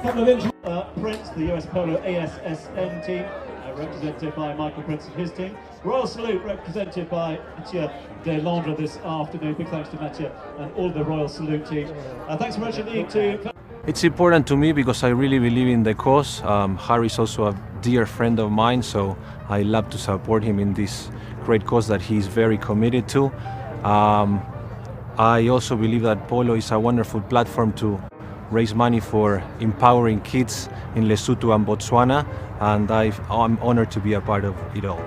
couple of injuries. Prince, the US Polo ASSN team, represented by Michael Prince and his team. Royal Salute, represented by Mathieu Delandre this afternoon. Big thanks to Mathieu and all the Royal Salute team. Thanks very much indeed to... It's important to me because I really believe in the cause. Harry's also a dear friend of mine, so I love to support him in this great cause that he's very committed to. I also believe that polo is a wonderful platform to raise money for empowering kids in Lesotho and Botswana, and I'm honored to be a part of it all.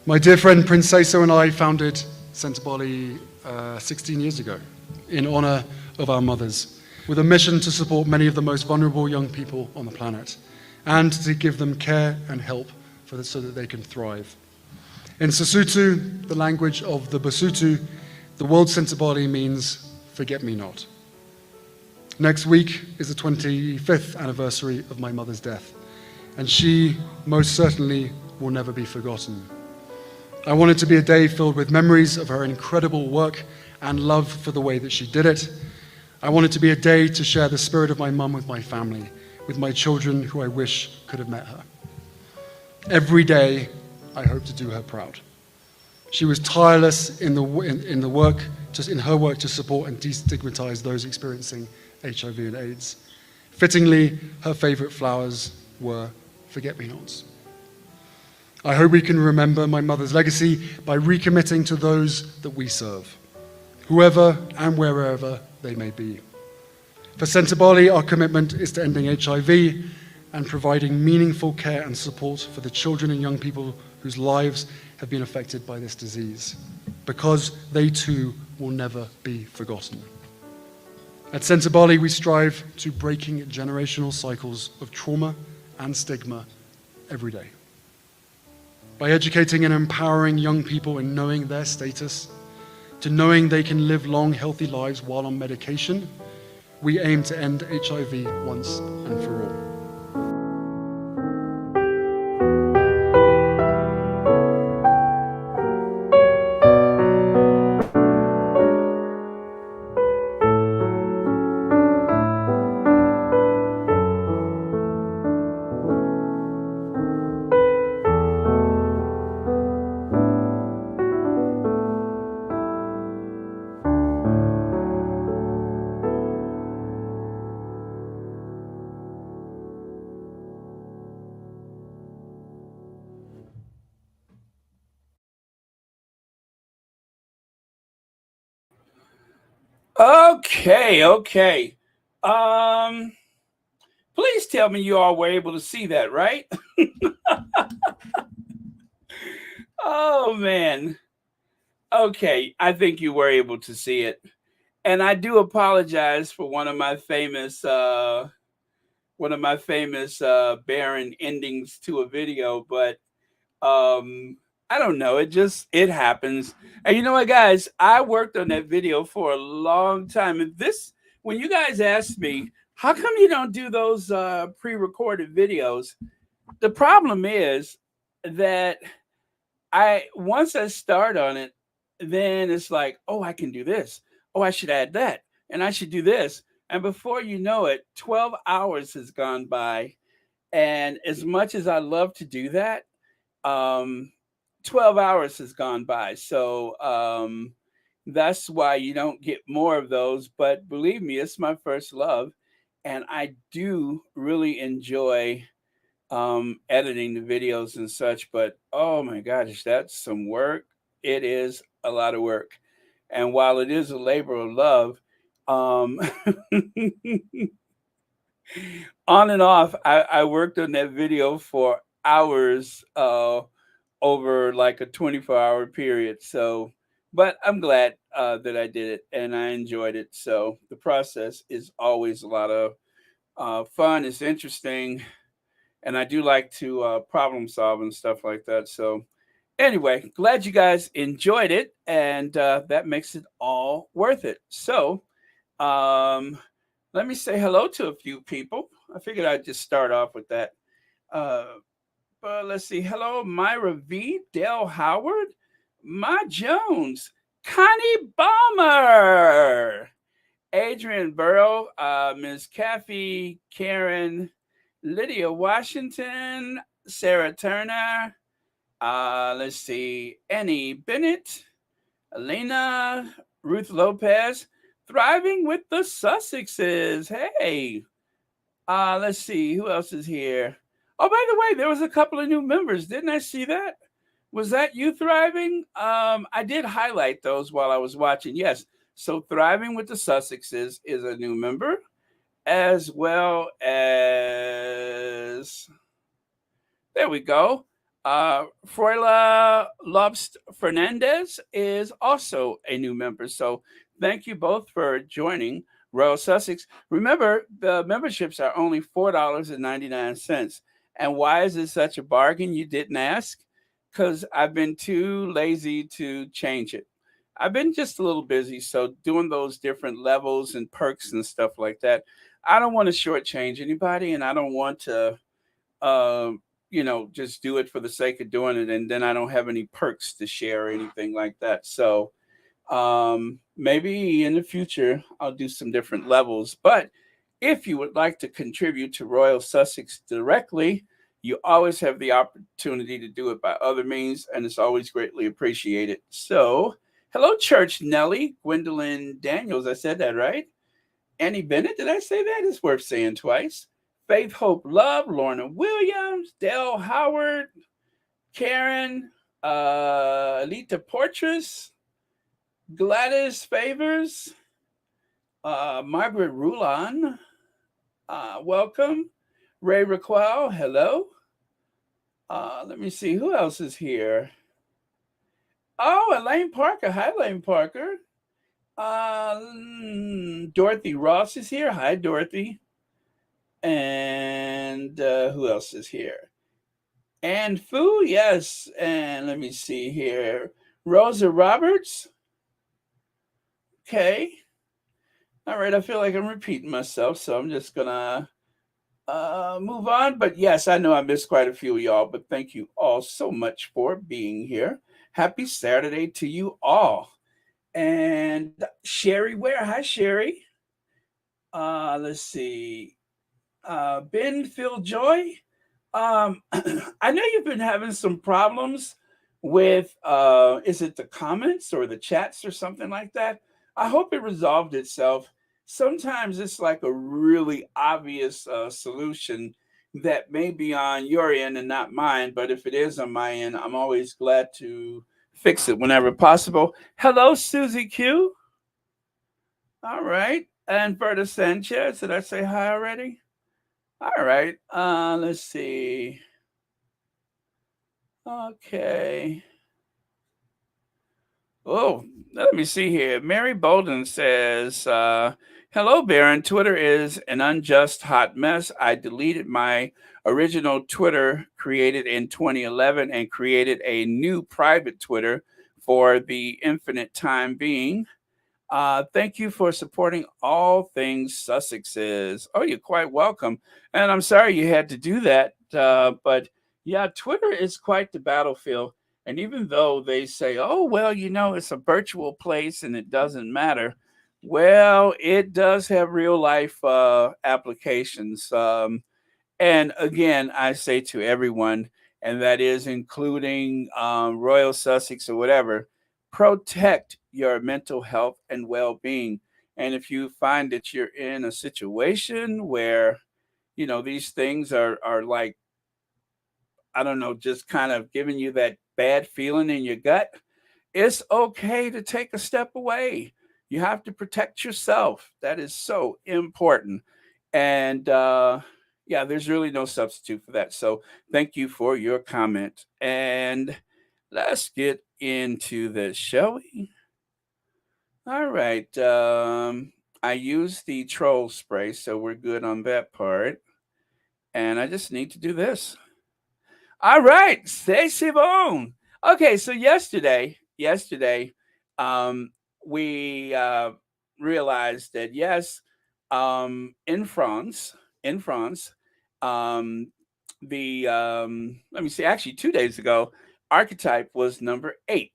My dear friend Prince Seeiso and I founded Sentebale 16 years ago in honor of our mothers, with a mission to support many of the most vulnerable young people on the planet and to give them care and help so that they can thrive. In Sesotho, the language of the Basotho, the word Sentebale means forget me not. Next week is the 25th anniversary of my mother's death, and she most certainly will never be forgotten. I want it to be a day filled with memories of her incredible work and love for the way that she did it. I want it to be a day to share the spirit of my mum with my family, with my children who I wish could have met her. Every day, I hope to do her proud. She was tireless in her work to support and destigmatize those experiencing HIV and AIDS. Fittingly, her favorite flowers were forget-me-nots. I hope we can remember my mother's legacy by recommitting to those that we serve, whoever and wherever they may be. For Sentebale, our commitment is to ending HIV and providing meaningful care and support for the children and young people whose lives have been affected by this disease, because they too will never be forgotten. At Sentebale, we strive to breaking generational cycles of trauma and stigma every day. By educating and empowering young people in knowing their status, to knowing they can live long, healthy lives while on medication, we aim to end HIV once and for all. Okay. Please tell me you all were able to see that, right? Oh man. Okay, I think you were able to see it. And I do apologize for one of my famous barren endings to a video, but I don't know, it happens. And you know what, guys, I worked on that video for a long time, and when you guys asked me how come you don't do those pre-recorded videos, the problem is that once I start on it, then it's like, oh, I can do this, oh, I should add that, and I should do this, and before you know it, 12 hours has gone by. And as much as I love to do that, 12 hours has gone by. So that's why you don't get more of those. But believe me, it's my first love. And I do really enjoy editing the videos and such. But oh my gosh, that's some work. It is a lot of work. And while it is a labor of love, on and off, I worked on that video for hours over like a 24-hour period. So, but I'm glad that I did it and I enjoyed it. So the process is always a lot of fun. It's interesting, and I do like to problem solve and stuff like that. So anyway, glad you guys enjoyed it, and that makes it all worth it. So um, let me say hello to a few people. I figured I'd just start off with that. Uh, but let's see. Hello, Myra V, Dale Howard, Ma Jones, Connie Balmer, Adrian Burrow, Ms. Kathy, Karen, Lydia Washington, Sarah Turner, let's see, Annie Bennett, Elena, Ruth Lopez, Thriving with the Sussexes. Hey, let's see, who else is here? Oh, by the way, there was a couple of new members. Didn't I see that? Was that you, Thriving? I did highlight those while I was watching. Yes. So Thriving with the Sussexes is a new member, as well as, there we go. Froila Lobst Fernandez is also a new member. So thank you both for joining Royal Sussex. Remember, the memberships are only $4.99. And why is it such a bargain? You didn't ask? Because I've been too lazy to change it. I've been just a little busy. So doing those different levels and perks and stuff like that, I don't want to shortchange anybody, and I don't want to just do it for the sake of doing it, and then I don't have any perks to share or anything like that. So maybe in the future I'll do some different levels. But if you would like to contribute to Royal Sussex directly, you always have the opportunity to do it by other means, and it's always greatly appreciated. So hello, Church Nellie, Gwendolyn Daniels. I said that right. Annie Bennett, did I say that? It's worth saying twice. Faith, Hope, Love, Lorna Williams, Dale Howard, Karen, Alita Portress, Gladys Favors, Margaret Rulon, welcome. Ray Raquel, hello. Let me see, who else is here? Oh, Elaine Parker. Hi, Elaine Parker. Dorothy Ross is here. Hi, Dorothy. And who else is here? And Fu, yes. And let me see here. Rosa Roberts. Okay. All right. I feel like I'm repeating myself, so I'm just gonna move on. But yes, I know I missed quite a few of y'all, but thank you all so much for being here. Happy Saturday to you all. And Sherry Ware. Hi, Sherry. Let's see. Ben Phil Joy. I know you've been having some problems with is it the comments or the chats or something like that? I hope it resolved itself. Sometimes it's like a really obvious solution that may be on your end and not mine, but if it is on my end, I'm always glad to fix it whenever possible. Hello, Susie Q. All right. And Berta Sanchez, did I say hi already? All right. Let's see. Okay. Oh, let me see here. Mary Bolden says, hello, Baron. Twitter is an unjust hot mess. I deleted my original Twitter created in 2011 and created a new private Twitter for the infinite time being. Thank you for supporting all things Sussexes. Oh, you're quite welcome. And I'm sorry you had to do that. But yeah, Twitter is quite the battlefield. And even though they say, oh, well, it's a virtual place and it doesn't matter. Well, it does have real life applications. And again, I say to everyone, and that is including Royal Sussex or whatever, protect your mental health and well-being. And if you find that you're in a situation where, these things are like, I don't know, just kind of giving you that bad feeling in your gut, it's okay to take a step away. You have to protect yourself. That is so important. And yeah, there's really no substitute for that. So thank you for your comment. And let's get into this, shall we? All right. I used the troll spray, so we're good on that part. And I just need to do this. All right, c'est bon. Okay, so yesterday, um, we realized that yes, in France, um, the let me see, actually 2 days ago, Archetype was number 8,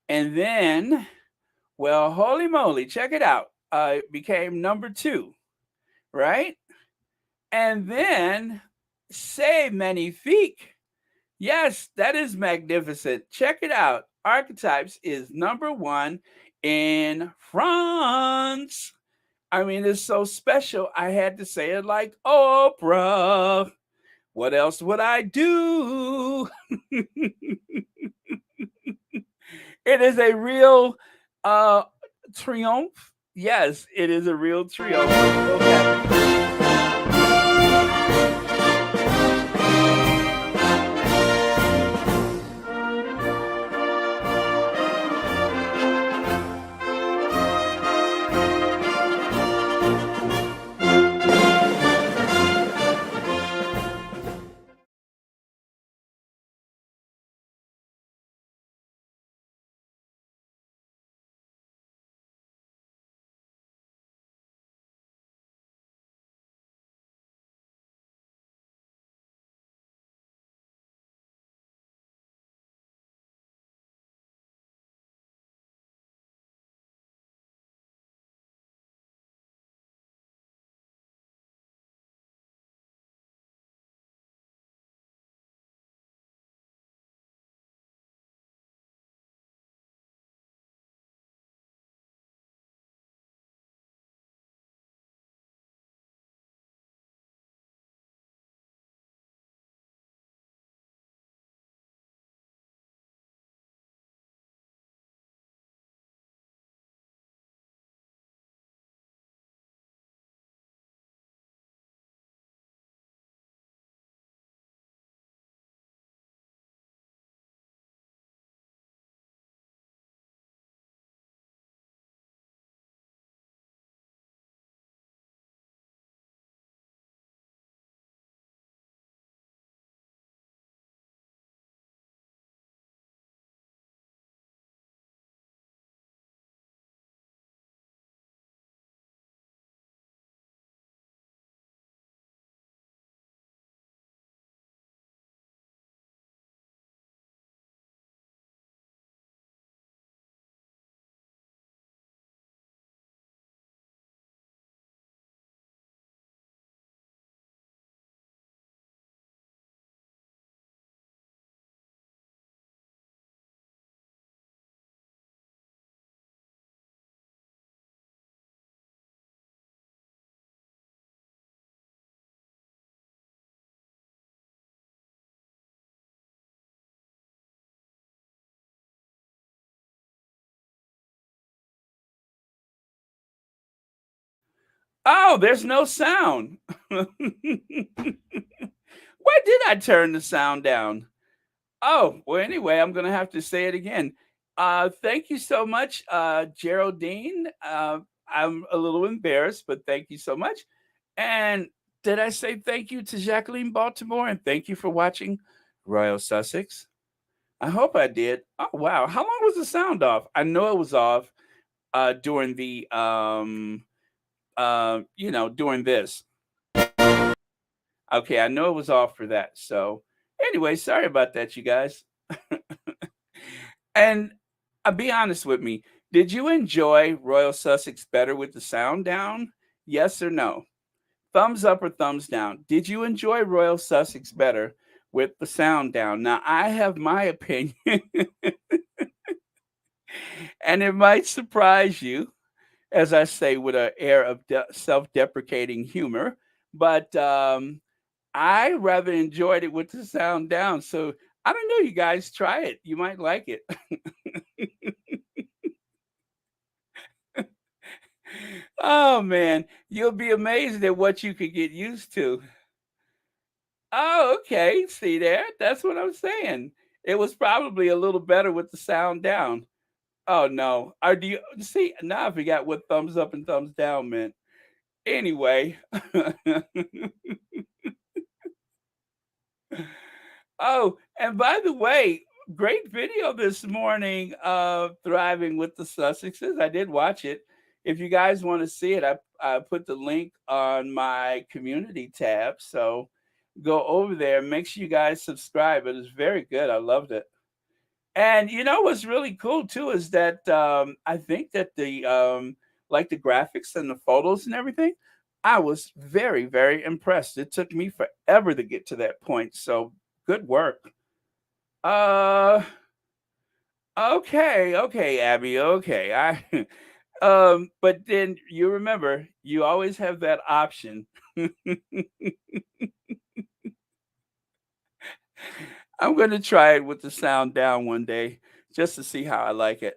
and then, well, holy moly, check it out, it became number 2, right? And then, c'est magnifique. Yes, that is magnificent. Check it out. Archetypes is number 1 in France. I mean, it's so special. I had to say it like Oprah. What else would I do? It is a real triumph. Yes, it is a real triumph. Oh, there's no sound. Why did I turn the sound down? Oh, well, anyway, I'm going to have to say it again. Thank you so much, Geraldine. I'm a little embarrassed, but thank you so much. And did I say thank you to Jacqueline Baltimore? And thank you for watching Royal Sussex? I hope I did. Oh, wow. How long was the sound off? I know it was off during the, during this. Okay, I know it was off for that. So, anyway, sorry about that, you guys. And be honest with me. Did you enjoy Royal Sussex better with the sound down? Yes or no? Thumbs up or thumbs down. Did you enjoy Royal Sussex better with the sound down? Now, I have my opinion, and it might surprise you, as I say with an air of self deprecating humor, but I rather enjoyed it with the sound down. So I don't know, you guys, try it. You might like it. Oh man, you'll be amazed at what you could get used to. Oh, okay. See there? That's what I'm saying. It was probably a little better with the sound down. Oh no. Do you see now I forgot what thumbs up and thumbs down meant. Anyway. Oh, and by the way, great video this morning of Thriving with the Sussexes. I did watch it. If you guys want to see it, I put the link on my community tab. So go over there. Make sure you guys subscribe. It is very good. I loved it. And you know what's really cool too is that I think that the like the graphics and the photos and everything, I was very, very impressed. It took me forever to get to that point. So good work. Uh okay, Abby. Okay. I but then you remember you always have that option. I'm going to try it with the sound down one day just to see how I like it.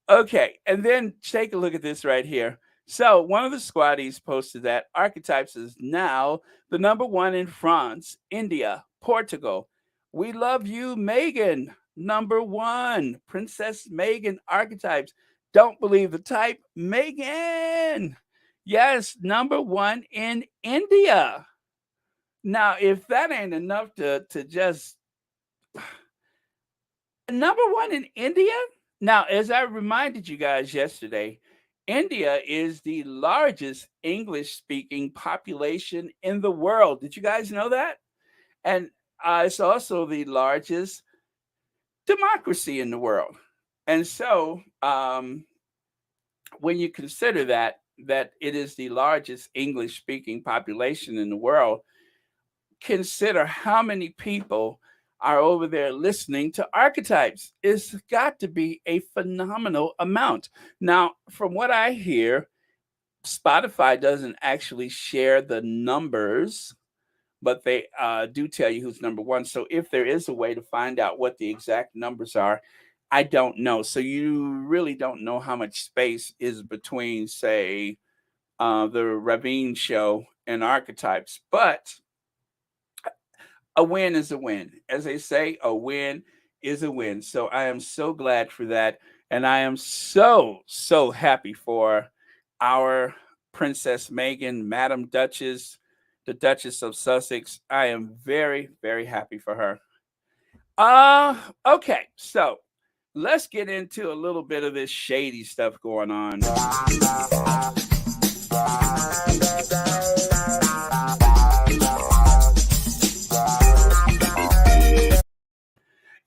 Okay, and then take a look at this right here. So, one of the squaddies posted that Archetypes is now the number one in France, India, Portugal. We love you, Meghan. Number one, Princess Meghan Archetypes. Don't believe the type, Meghan. Yes, number one in India. Now, if that ain't enough to just number one in India? Now, as I reminded you guys yesterday, India is the largest English speaking population in the world. Did you guys know that? And it's also the largest democracy in the world. And so, when you consider that it is the largest English speaking population in the world, consider how many people are over there listening to Archetypes. It's got to be a phenomenal amount. Now, from what I hear, Spotify doesn't actually share the numbers, but they do tell you who's number one. So if there is a way to find out what the exact numbers are, I don't know. So you really don't know how much space is between, say, the Ravine show and Archetypes. But a win is a win. As they say, a win is a win. So I am so glad for that. And I am so, so happy for our Princess Meghan, Madam Duchess, the Duchess of Sussex. I am very, very happy for her. Okay, so let's get into a little bit of this shady stuff going on.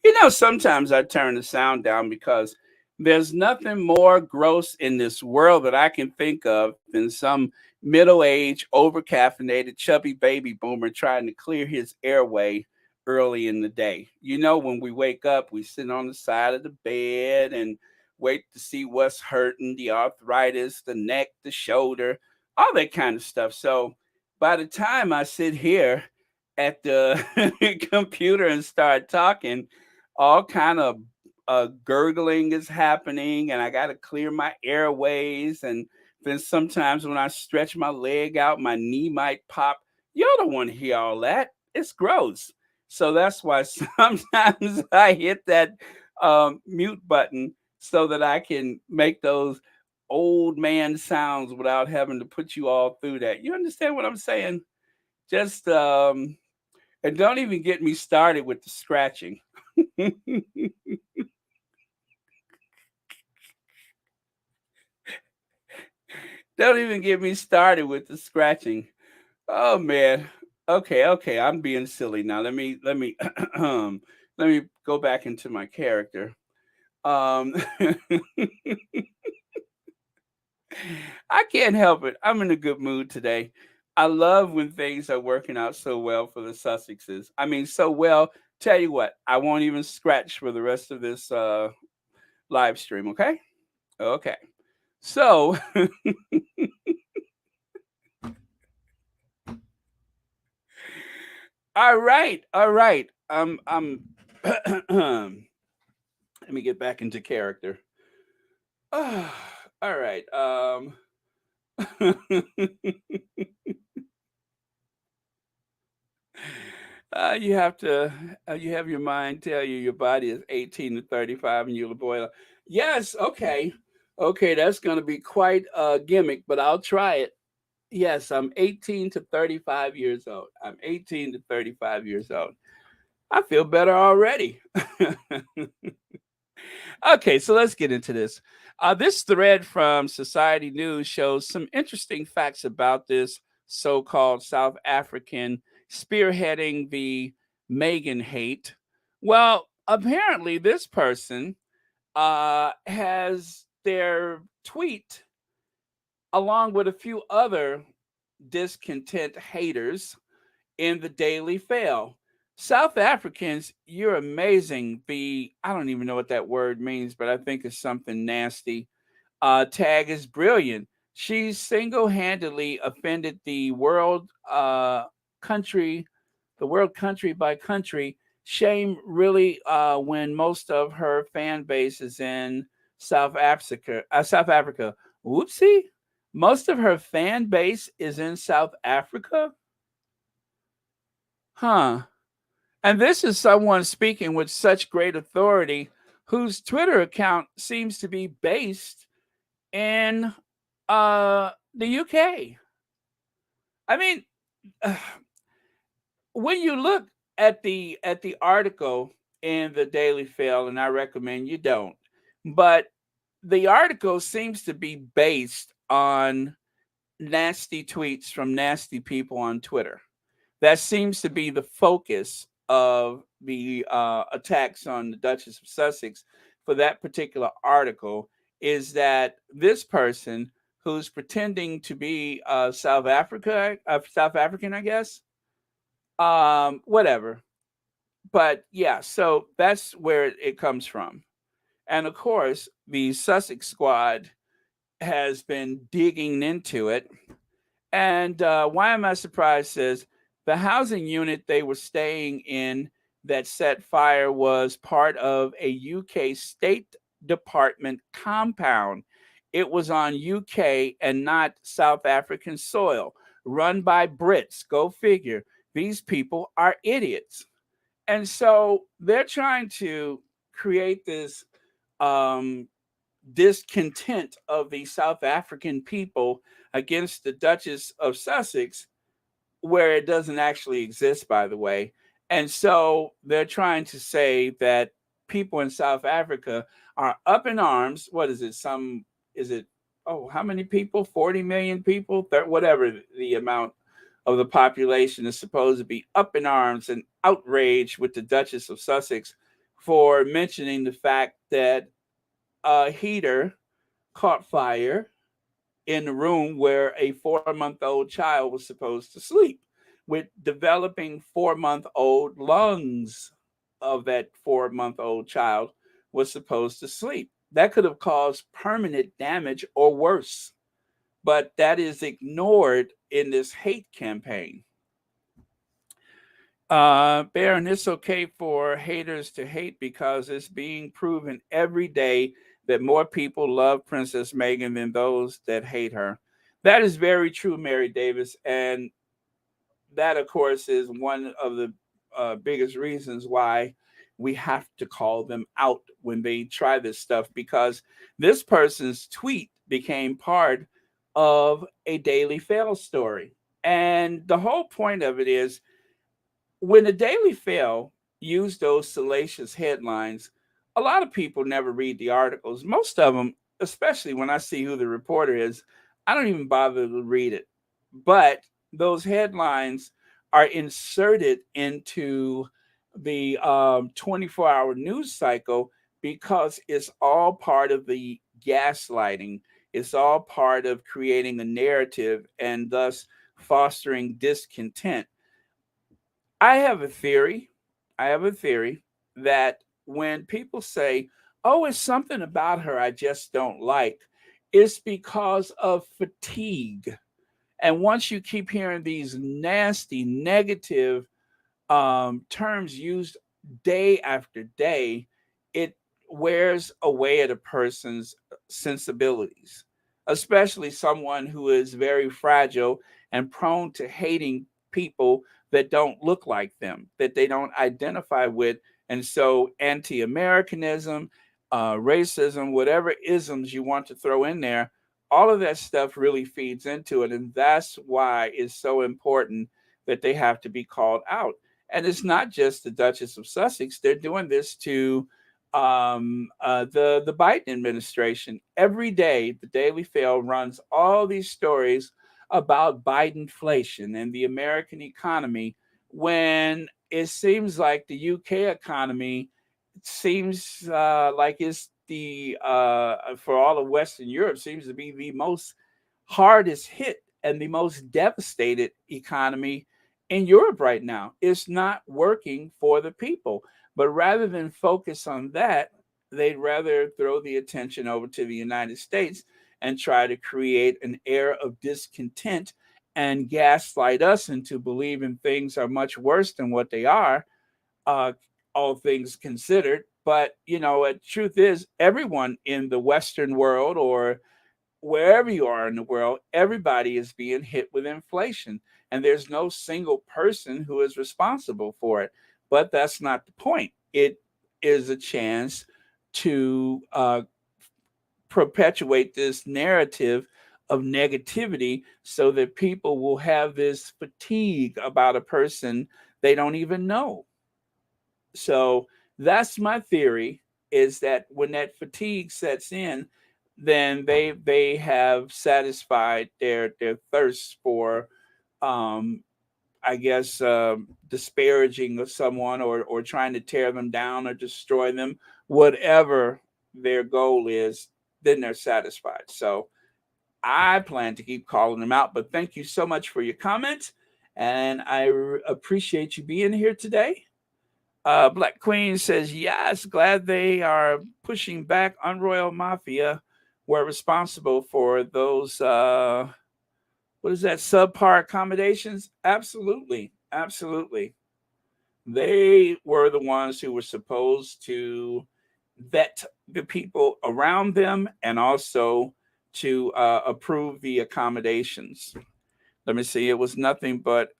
You know, sometimes I turn the sound down because there's nothing more gross in this world that I can think of than some middle-aged, over-caffeinated, chubby baby boomer trying to clear his airway early in the day. You know, when we wake up, we sit on the side of the bed and wait to see what's hurting, the arthritis, the neck, the shoulder, all that kind of stuff. So by the time I sit here at the computer and start talking, all kind of gurgling is happening, and I got to clear my airways. And then sometimes when I stretch my leg out, my knee might pop. Y'all don't want to hear all that. It's gross. So that's why sometimes I hit that mute button so that I can make those old man sounds without having to put you all through that. You understand what I'm saying? Just and don't even get me started with the scratching. Don't even get me started with the scratching. Oh man. Okay, I'm being silly now. Let me let me go back into my character. Um I can't help it. I'm in a good mood today. I love when things are working out so well for the Sussexes. I mean, so well. Tell you what, I won't even scratch for the rest of this live stream, okay? Okay. So, all right, all right. Let me get back into character. All right. You have to, you have your mind tell you your body is 18 to 35 and you're a boy. Yes, okay. Okay, that's going to be quite a gimmick, but I'll try it. Yes, I'm 18 to 35 years old. I'm 18 to 35 years old. I feel better already. Okay, so let's get into this. This thread from Society News shows some interesting facts about this so called South African spearheading the Meghan hate. Well, apparently, this person has their tweet along with a few other discontent haters in the Daily Fail. South Africans, you're amazing. I don't even know what that word means, but I think it's something nasty. Tag is brilliant. She single handedly offended country, the world country by country. Shame really when most of her fan base is in South Africa. South Africa. Whoopsie. Most of her fan base is in South Africa? Huh. And this is someone speaking with such great authority whose Twitter account seems to be based in the UK. I mean, when you look at the article in the Daily Fail, and I recommend you don't, but the article seems to be based on nasty tweets from nasty people on Twitter. That seems to be the focus of the attacks on the Duchess of Sussex for that particular article, is that this person who's pretending to be South African, I guess, whatever. But yeah, so that's where it comes from. And of course, the Sussex squad has been digging into it. And why am I surprised? Says the housing unit they were staying in that set fire was part of a UK State Department compound. It was on UK and not South African soil, run by Brits. Go figure. These people are idiots. And so they're trying to create this um, discontent of the South African people against the Duchess of Sussex, where it doesn't actually exist, by the way. And so they're trying to say that people in South Africa are up in arms. What is it? How many people? 40 million people? Whatever the amount of the population is supposed to be up in arms and outraged with the Duchess of Sussex for mentioning the fact that a heater caught fire in the room where a 4-month-old child was supposed to sleep, with developing 4-month-old lungs of that 4-month-old child was supposed to sleep. That could have caused permanent damage or worse, but that is ignored in this hate campaign. Baron, it's okay for haters to hate because it's being proven every day that more people love Princess Meghan than those that hate her. That is very true, Mary Davis. And that, of course, is one of the biggest reasons why we have to call them out when they try this stuff, because this person's tweet became part of a Daily Fail story. And the whole point of it is, when the Daily Fail used those salacious headlines, a lot of people never read the articles. Most of them, especially when I see who the reporter is, I don't even bother to read it. But those headlines are inserted into the 24-hour news cycle because it's all part of the gaslighting. It's all part of creating a narrative and thus fostering discontent. I have a theory. I have a theory that when people say, "Oh, it's something about her I just don't like," it's because of fatigue. And once you keep hearing these nasty, negative terms used day after day, it wears away at a person's sensibilities, especially someone who is very fragile and prone to hating people that don't look like them, that they don't identify with. And so anti-Americanism, racism, whatever isms you want to throw in there, all of that stuff really feeds into it. And that's why it's so important that they have to be called out. And it's not just the Duchess of Sussex. They're doing this to the Biden administration. Every day, the Daily Fail runs all these stories about Bidenflation and the American economy, when it seems like the UK economy seems like it's the for all of Western Europe, seems to be the most hardest hit and the most devastated economy in Europe right now. It's not working for the people. But rather than focus on that, they'd rather throw the attention over to the United States and try to create an air of discontent and gaslight us into believing things are much worse than what they are, uh, all things considered. But, the truth is, everyone in the Western world, or wherever you are in the world, everybody is being hit with inflation. And there's no single person who is responsible for it. But that's not the point. It is a chance to perpetuate this narrative of negativity so that people will have this fatigue about a person they don't even know. So that's my theory, is that when that fatigue sets in, then they have satisfied their thirst for I guess disparaging of someone, or trying to tear them down or destroy them, whatever their goal is, then they're satisfied. So I plan to keep calling them out. But thank you so much for your comments, and I appreciate you being here today. Black Queen says, yes, glad they are pushing back on Royal Mafia. Were responsible for those, what is that, subpar accommodations? Absolutely. Absolutely. They were the ones who were supposed to vet the people around them and also to approve the accommodations. Let me see. It was nothing but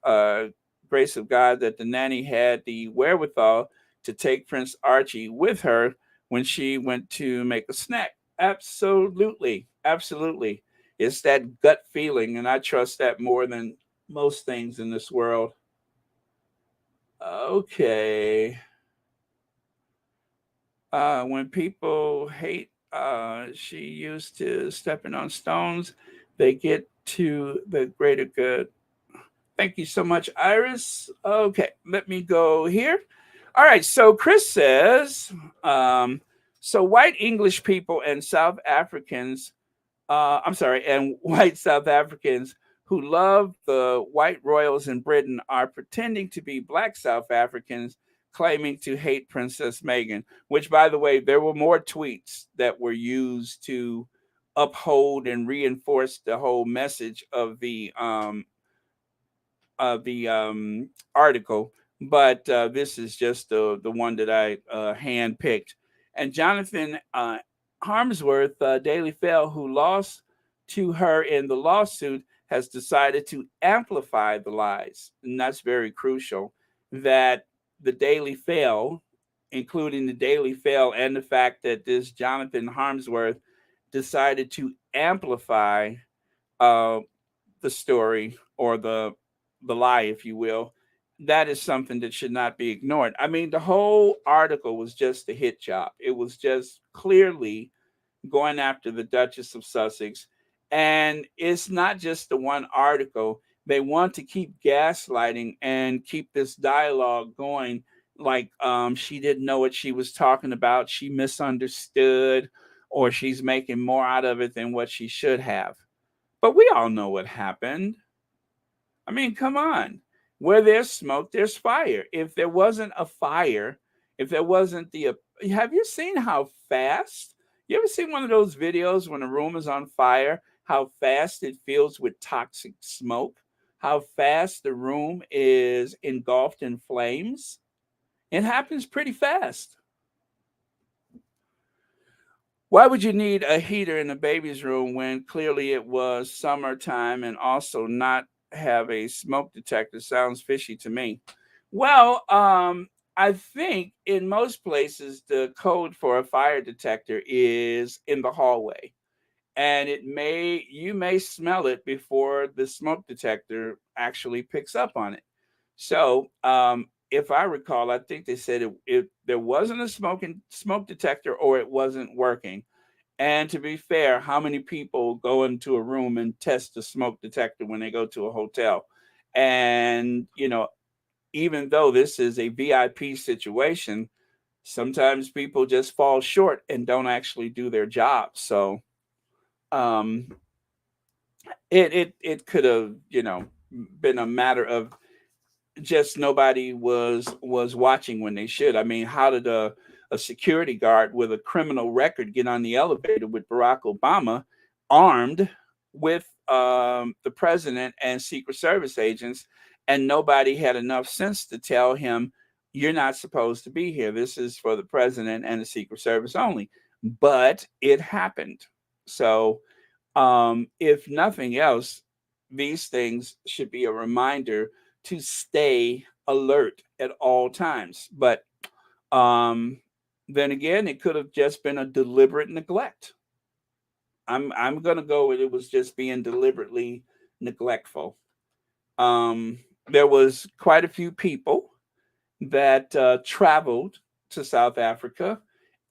grace of God that the nanny had the wherewithal to take Prince Archie with her when she went to make a snack. Absolutely. Absolutely. It's that gut feeling, and I trust that more than most things in this world. Okay. When people hate, she used to stepping on stones, they get to the greater good. Thank you so much, Iris. Okay, let me go here. All right, so Chris says, so white English people and South Africans, and white South Africans who love the white royals in Britain are pretending to be black South Africans claiming to hate Princess Meghan, which, by the way, there were more tweets that were used to uphold and reinforce the whole message of the article, but this is just the one that I handpicked. And Jonathan Harmsworth, Daily Fail, who lost to her in the lawsuit, has decided to amplify the lies. And that's very crucial, that the Daily Fail, including the Daily Fail and the fact that this Jonathan Harmsworth decided to amplify the story, or the lie, if you will, that is something that should not be ignored. I mean, the whole article was just a hit job. It was just clearly going after the Duchess of Sussex. And it's not just the one article. They want to keep gaslighting and keep this dialogue going, like she didn't know what she was talking about, she misunderstood, or she's making more out of it than what she should have. But we all know what happened. I mean, come on. Where there's smoke, there's fire. If there wasn't a fire, if there wasn't have you seen how fast? You ever seen one of those videos when a room is on fire, how fast it fills with toxic smoke? How fast the room is engulfed in flames? It happens pretty fast. Why would you need a heater in a baby's room when clearly it was summertime and also not have a smoke detector. Sounds fishy to me. Well, I think in most places the code for a fire detector is in the hallway, and you may smell it before the smoke detector actually picks up on it. So, if I recall, I think they said there wasn't a smoke detector, or it wasn't working. And to be fair, how many people go into a room and test the smoke detector when they go to a hotel? And, even though this is a VIP situation, sometimes people just fall short and don't actually do their job. So, um, it could have, been a matter of just nobody was watching when they should. I mean, how did a security guard with a criminal record get on the elevator with Barack Obama, armed with the president and Secret Service agents, and nobody had enough sense to tell him, "You're not supposed to be here. This is for the president and the Secret Service only." But it happened. So, if nothing else, these things should be a reminder to stay alert at all times. But um, then again, it could have just been a deliberate neglect. I'm gonna go with it was just being deliberately neglectful. There was quite a few people that traveled to South Africa,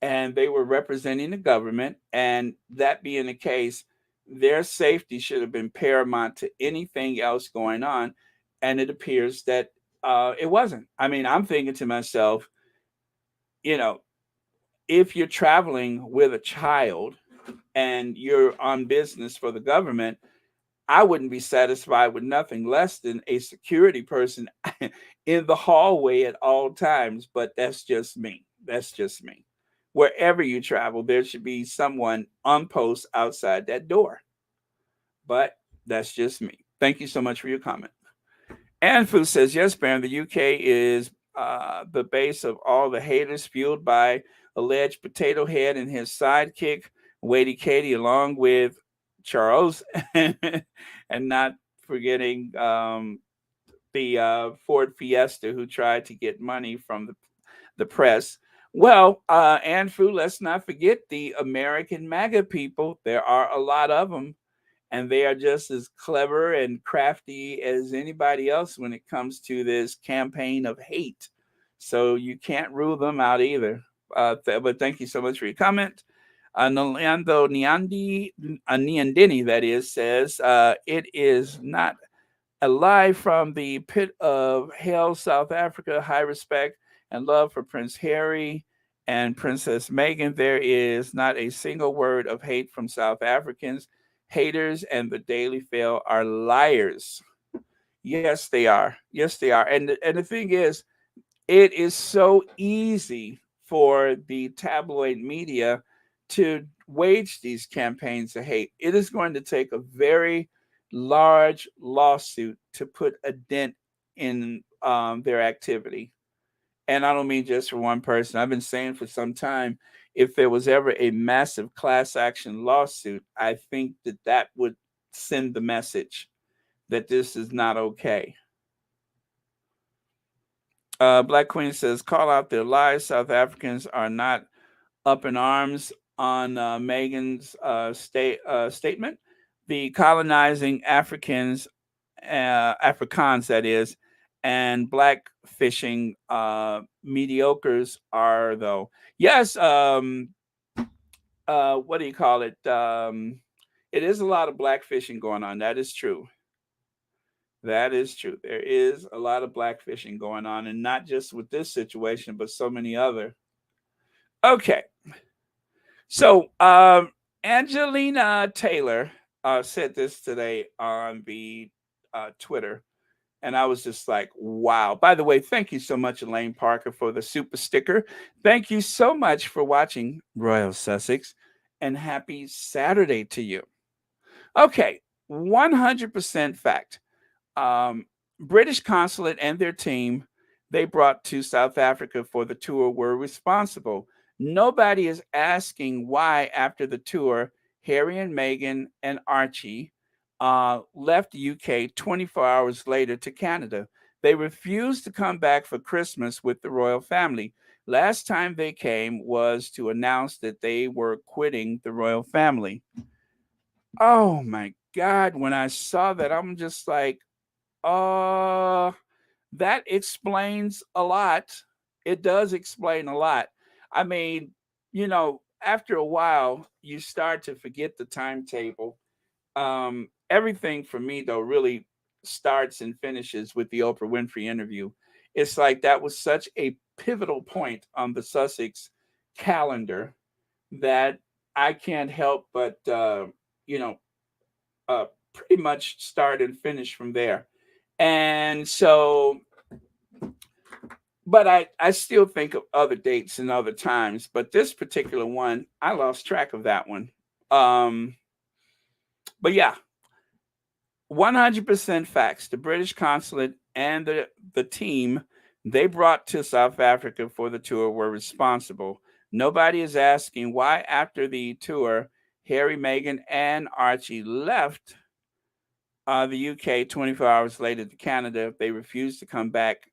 and they were representing the government. And that being the case, their safety should have been paramount to anything else going on. And it appears that it wasn't. I mean, I'm thinking to myself, you know, if you're traveling with a child and you're on business for the government, I wouldn't be satisfied with nothing less than a security person in the hallway at all times. But that's just me. That's just me. Wherever you travel, there should be someone on post outside that door. But that's just me. Thank you so much for your comment. And Fu says, yes, Baron, the UK is the base of all the haters fueled by alleged Potato Head and his sidekick, Wadey Katie, along with Charles, and not forgetting the Ford Fiesta, who tried to get money from the press. Well, and Fu, let's not forget the American MAGA people. There are a lot of them, and they are just as clever and crafty as anybody else when it comes to this campaign of hate. So you can't rule them out either. But thank you so much for your comment. Nolando Niandini, that is, says, it is not alive from the pit of hell, South Africa. High respect and love for Prince Harry and Princess Meghan. There is not a single word of hate from South Africans. Haters and the Daily Fail are liars. Yes, they are. Yes, they are. And the thing is, it is so easy for the tabloid media to wage these campaigns of hate. It is going to take a very large lawsuit to put a dent in their activity. And I don't mean just for one person. I've been saying for some time, if there was ever a massive class action lawsuit, I think that would send the message that this is not okay. Black Queen says, call out their lies. South Africans are not up in arms on Meghan's statement. The colonizing Africans, Afrikaans that is, and black fishing mediocres are, though. Yes, what do you call it? It is a lot of black fishing going on. That is true. That is true. There is a lot of black fishing going on, and not just with this situation, but so many other. Okay. So Angelina Taylor said this today on the Twitter, and I was just like, wow. By the way, thank you so much, Elaine Parker, for the super sticker. Thank you so much for watching Royal Sussex, and happy Saturday to you. Okay, 100% fact. British consulate and their team they brought to South Africa for the tour were responsible. Nobody is asking why after the tour, Harry and Meghan and Archie left the UK 24 hours later to Canada. They refused to come back for Christmas with the royal family. Last time they came was to announce that they were quitting the royal family. Oh my God, when I saw that, I'm just like, uh, that explains a lot. It does explain a lot. I mean, after a while, you start to forget the timetable. Everything for me, though, really starts and finishes with the Oprah Winfrey interview. It's like that was such a pivotal point on the Sussex calendar that I can't help but, you know, pretty much start and finish from there. And so, but I still think of other dates and other times, but this particular one, I lost track of that one. Um, but yeah, 100% facts. The British consulate and the team they brought to South Africa for the tour were responsible. Nobody is asking why, after the tour, Harry, Meghan, and Archie left the UK 24 hours later to Canada. They refused to come back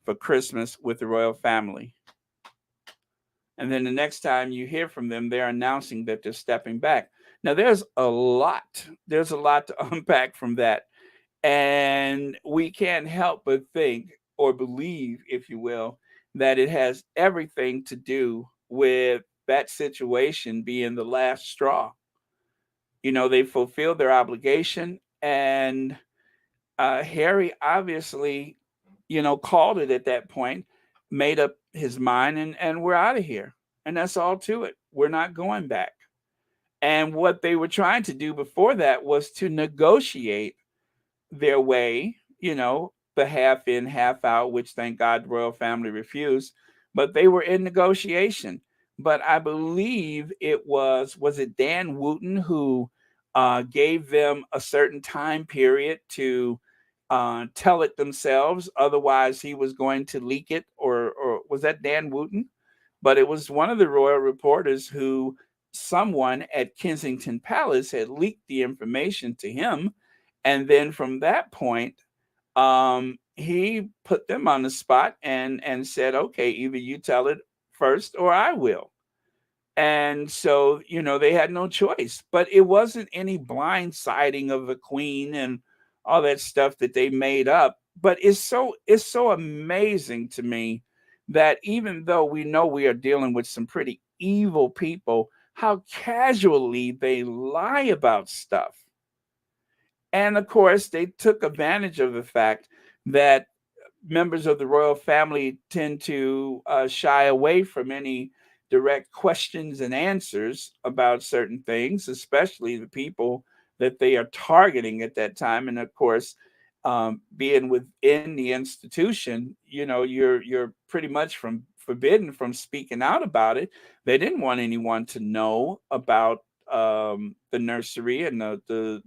for Christmas with the royal family. And then the next time you hear from them, they're announcing that they're stepping back. Now, there's a lot. There's a lot to unpack from that. And we can't help but think or believe, if you will, that it has everything to do with that situation being the last straw. They fulfilled their obligation, and Harry obviously, called it at that point, made up his mind, and we're out of here. And that's all to it. We're not going back. And what they were trying to do before that was to negotiate their way, the half in, half out, which thank God the royal family refused. But they were in negotiation. But I believe was it Dan Wooten who gave them a certain time period to tell it themselves. Otherwise, he was going to leak it, or was that Dan Wooten? But it was one of the royal reporters who someone at Kensington Palace had leaked the information to him. And then from that point, he put them on the spot and said, okay, either you tell it first or I will. And so, they had no choice. But it wasn't any blindsiding of the queen and all that stuff that they made up. But it's so amazing to me that even though we know we are dealing with some pretty evil people, how casually they lie about stuff. And of course, they took advantage of the fact that members of the royal family tend to shy away from any direct questions and answers about certain things, especially the people that they are targeting at that time. And of course, being within the institution, you're pretty much forbidden from speaking out about it. They didn't want anyone to know about the nursery and the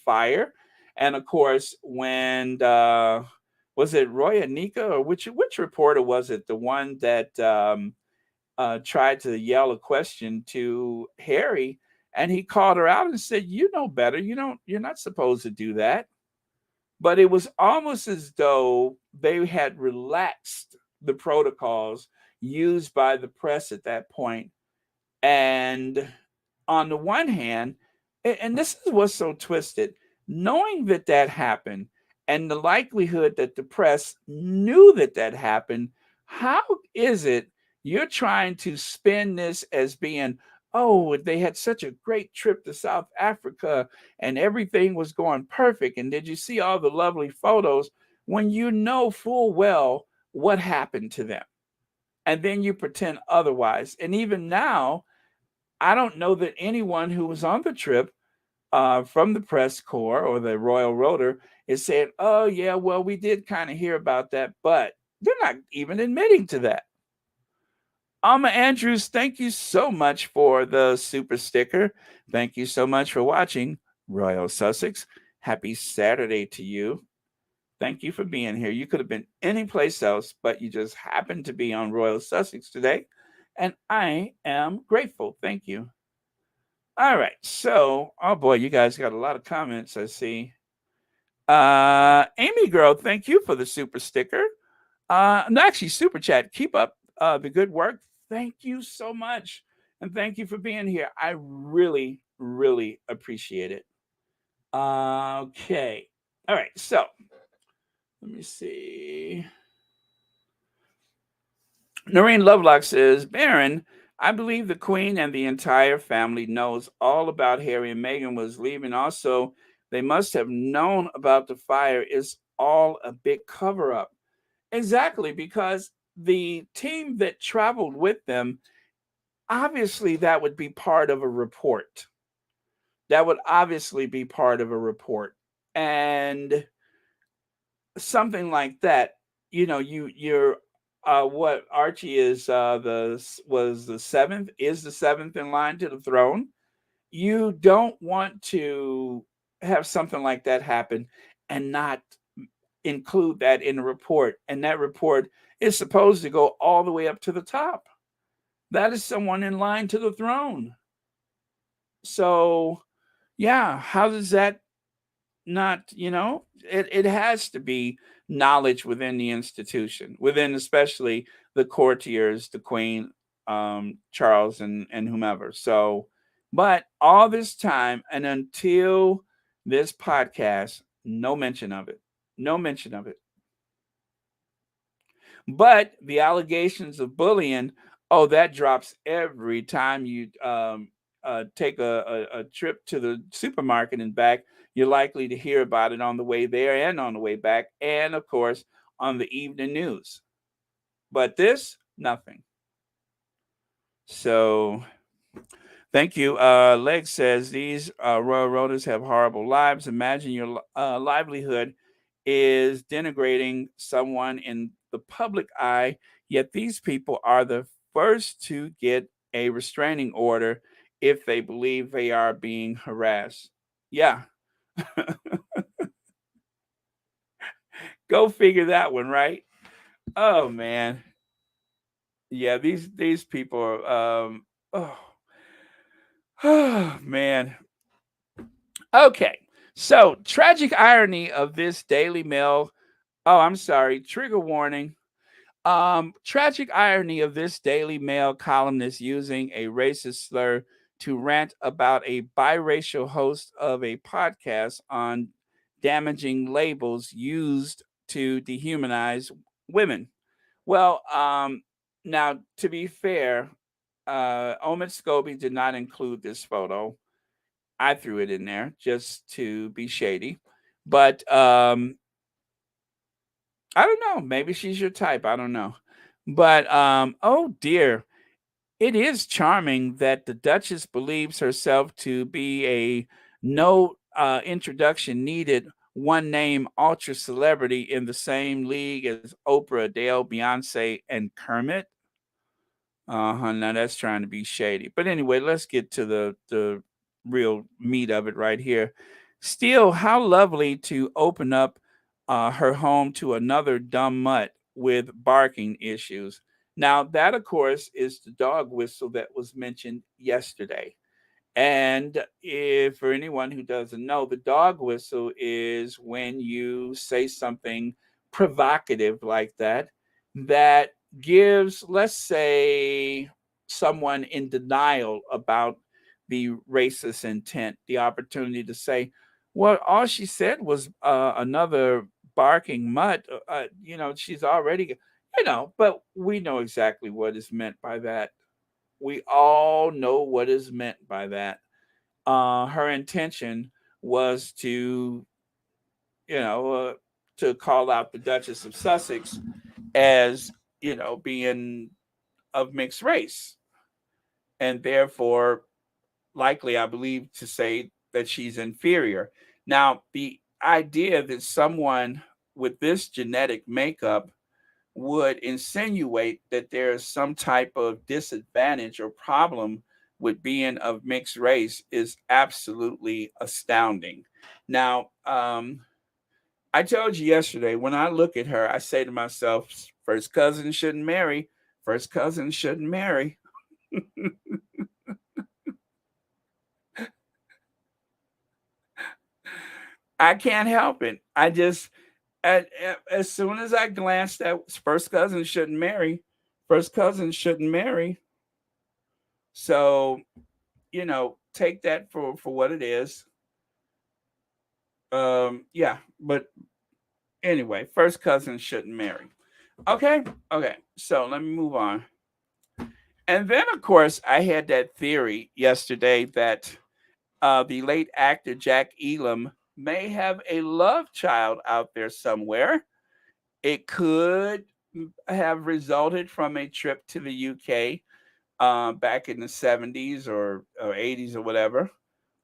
fire. And of course, when was it Roy Anika, or which reporter was it? The one that tried to yell a question to Harry, and he called her out and said, "You know better. You're not supposed to do that." But it was almost as though they had relaxed the protocols used by the press at that point. And on the one hand, and this is what's so twisted, knowing that that happened and the likelihood that the press knew that that happened, how is it you're trying to spin this as being, oh, they had such a great trip to South Africa and everything was going perfect? And did you see all the lovely photos, when you know full well what happened to them? And then you pretend otherwise. And even now, I don't know that anyone who was on the trip from the press corps or the Royal Rotor is saying, oh, yeah, well, we did kind of hear about that, but they're not even admitting to that. Alma Andrews, thank you so much for the super sticker. Thank you so much for watching Royal Sussex. Happy Saturday to you. Thank you for being here. You could have been anyplace else, but you just happened to be on Royal Sussex today. And I am grateful. Thank you. All right. So, oh boy, you guys got a lot of comments, I see. Amy Girl, thank you for the super sticker. No, actually, super chat. Keep up the good work. Thank you so much. And thank you for being here. I really, really appreciate it. Okay. All right. So, let me see. Noreen Lovelock says, Baron, I believe the Queen and the entire family knows all about Harry and Meghan was leaving. Also, they must have known about the fire. It's all a big cover up. Exactly, because the team that traveled with them, obviously, that would be part of a report. That would obviously be part of a report. And something like that, you're what Archie is the seventh in line to the throne. You don't want to have something like that happen and not include that in a report, and that report is supposed to go all the way up to the top. That is someone in line to the throne. So yeah, how does that not, it has to be knowledge within the institution, within especially the courtiers, the Queen, Charles, and whomever. So, but all this time and until this podcast, no mention of it. No mention of it. But the allegations of bullying, oh, that drops every time you take a trip to the supermarket and back. You're likely to hear about it on the way there and on the way back, and of course on the evening news. But this, nothing. So thank you. Leg says these royal roaders have horrible lives. Imagine your livelihood is denigrating someone in the public eye, yet these people are the first to get a restraining order if they believe they are being harassed. Yeah. Go figure that one, right? Oh man. Yeah, these people are oh man. Okay. So, tragic irony of this Daily Mail. Oh, I'm sorry. Trigger warning. Tragic irony of this Daily Mail columnist using a racist slur to rant about a biracial host of a podcast on damaging labels used to dehumanize women. Well, now to be fair, Omid Scobie did not include this photo. I threw it in there just to be shady. But I don't know. Maybe she's your type. I don't know. But oh dear. It is charming that the Duchess believes herself to be a no introduction needed one name ultra celebrity in the same league as Oprah, Adele, Beyonce, and Kermit. Now that's trying to be shady. But anyway, let's get to the real meat of it right here. Still, how lovely to open up her home to another dumb mutt with barking issues. Now, that, of course, is the dog whistle that was mentioned yesterday. And if for anyone who doesn't know, the dog whistle is when you say something provocative like that, that gives, let's say, someone in denial about the racist intent the opportunity to say, well, all she said was another barking mutt. She's already, but we know exactly what is meant by that. We all know what is meant by that. Her intention was you know, uh, to call out the Duchess of Sussex as, being of mixed race, and therefore likely, I believe, to say that she's inferior. Now, the idea that someone with this genetic makeup would insinuate that there is some type of disadvantage or problem with being of mixed race is absolutely astounding. Now, I told you yesterday, when I look at her, I say to myself, first cousin shouldn't marry. First cousin shouldn't marry. I can't help it. I just as soon as I glanced at first cousin shouldn't marry, first cousin shouldn't marry. So, take that for what it is. Yeah, but anyway, first cousin shouldn't marry. Okay, okay. So let me move on. And then, of course, I had that theory yesterday that the late actor Jack Elam may have a love child out there somewhere. It could have resulted from a trip to the UK back in the 70s or 80s or whatever,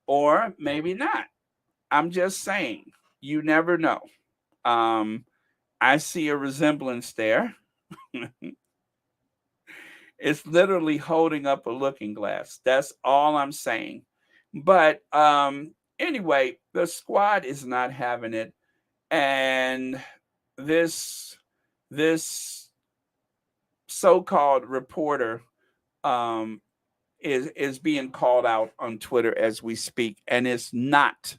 or maybe not. I'm just saying, you never know. Um, I see a resemblance there. It's literally holding up a looking glass. That's all I'm saying. But anyway, the squad is not having it, and this this so-called reporter um, is being called out on Twitter as we speak, and it's not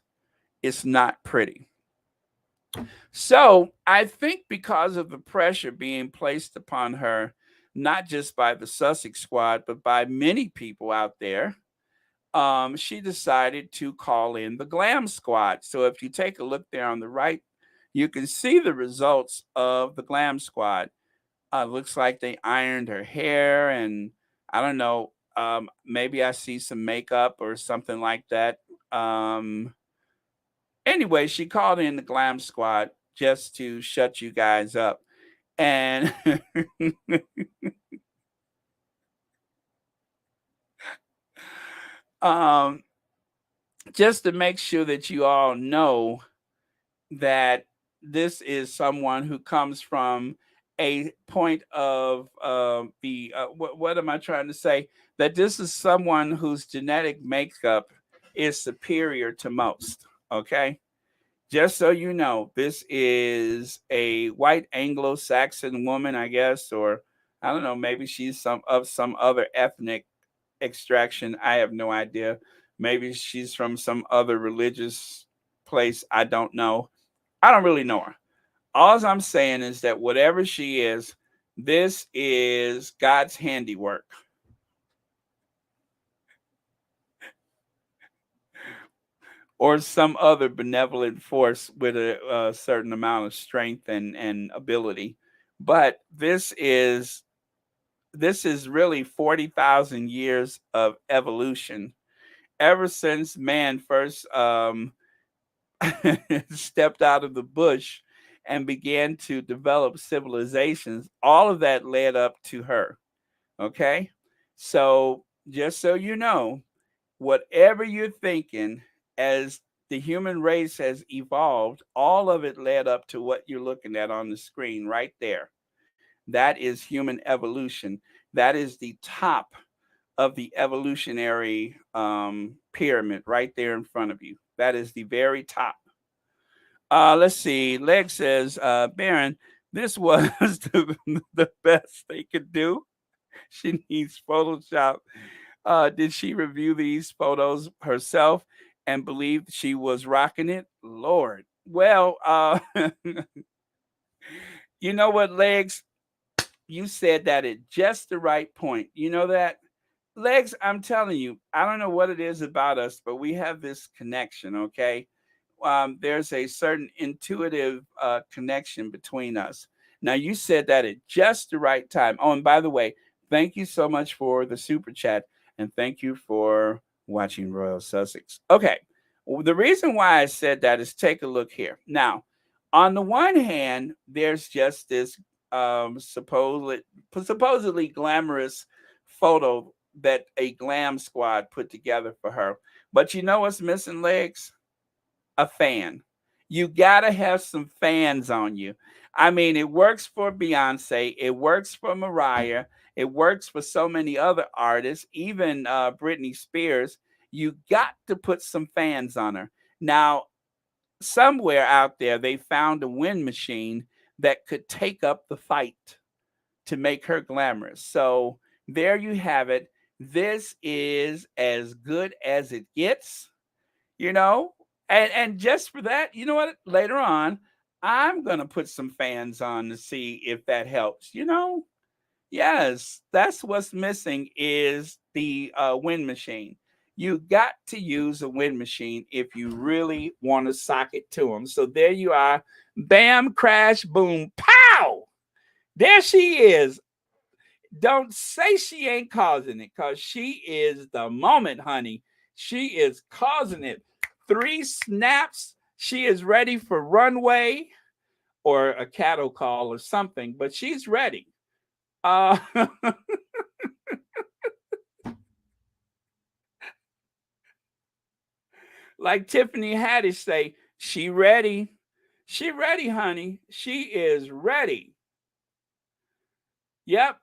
pretty. So I think because of the pressure being placed upon her, not just by the Sussex squad, but by many people out there, she decided to call in the glam squad. So if you take a look there on the right, you can see the results of the glam squad. Looks like they ironed her hair, and I don't know, maybe I see some makeup or something like that. Anyway, she called in the glam squad just to shut you guys up. And um, just to make sure that you all know that this is someone who comes from a point of what am I trying to say? That this is someone whose genetic makeup is superior to most. Okay. Just so you know, this is a white Anglo-Saxon woman, I guess, or I don't know, maybe she's some other ethnic extraction. I have no idea. Maybe she's from some other religious place. I don't know. I don't really know her. All I'm saying is that whatever she is, this is God's handiwork. Or some other benevolent force with a certain amount of strength and ability. But this is really 40,000 years of evolution ever since man first stepped out of the bush and began to develop civilizations. All of that led up to her. Okay, so just so you know, whatever you're thinking, as the human race has evolved, all of it led up to what you're looking at on the screen right there. That is human evolution. That is the top of the evolutionary pyramid right there in front of you. That is the very top. Let's see. Leg says, Baron, this was the best they could do. She needs Photoshop. Did she review these photos herself and believe she was rocking it? Lord. Well, you know what, Legs? You said that at just the right point. You know that? Legs, I'm telling you, I don't know what it is about us, but we have this connection, okay? There's a certain intuitive connection between us. Now, you said that at just the right time. Oh, and by the way, thank you so much for the super chat, and thank you for watching Royal Sussex. Okay, well, the reason why I said that is take a look here. Now, on the one hand, there's just this supposedly glamorous photo that a glam squad put together for her. But you know what's missing, Legs? A fan. You gotta have some fans on you. I mean, it works for Beyonce, it works for Mariah, it works for so many other artists, even Britney Spears. You got to put some fans on her. Now, somewhere out there, they found a wind machine that could take up the fight to make her glamorous. So there you have it. This is as good as it gets, you know. And just for that, you know what? Later on, I'm gonna put some fans on to see if that helps. Yes, that's what's missing is the wind machine. You got to use a wind machine if you really want to sock it to them. So there you are. Bam, crash, boom, pow. There she is. Don't say she ain't causing it, because she is the moment, honey. She is causing it. 3 snaps. She is ready for runway or a cattle call or something, but she's ready. Uh, like Tiffany Haddish say, she ready. She ready, honey. She is ready. Yep.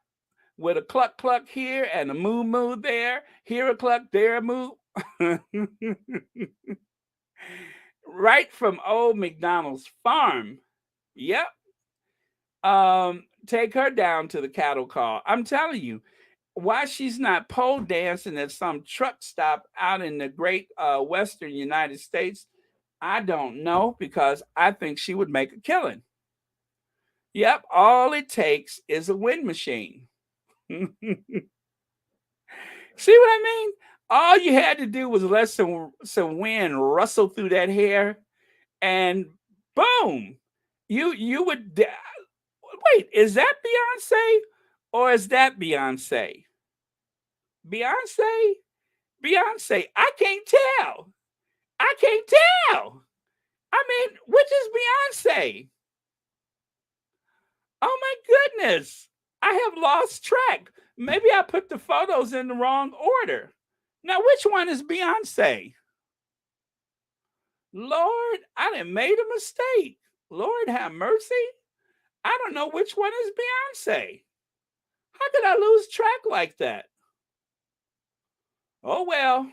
With a cluck cluck here and a moo moo there. Here a cluck, there a moo. Right from old McDonald's farm. Yep. Take her down to the cattle call. I'm telling you, why she's not pole dancing at some truck stop out in the great western United States, I don't know, because I think she would make a killing. Yep, all it takes is a wind machine. See what I mean? All you had to do was let some wind rustle through that hair, and boom, you would. Wait, is that Beyonce or is that Beyonce? Beyonce? Beyonce? I can't tell. I can't tell. I mean, which is Beyonce? Oh my goodness. I have lost track. Maybe I put the photos in the wrong order. Now, which one is Beyonce? Lord, I done made a mistake. Lord have mercy. I don't know which one is Beyonce. How could I lose track like that? Oh well.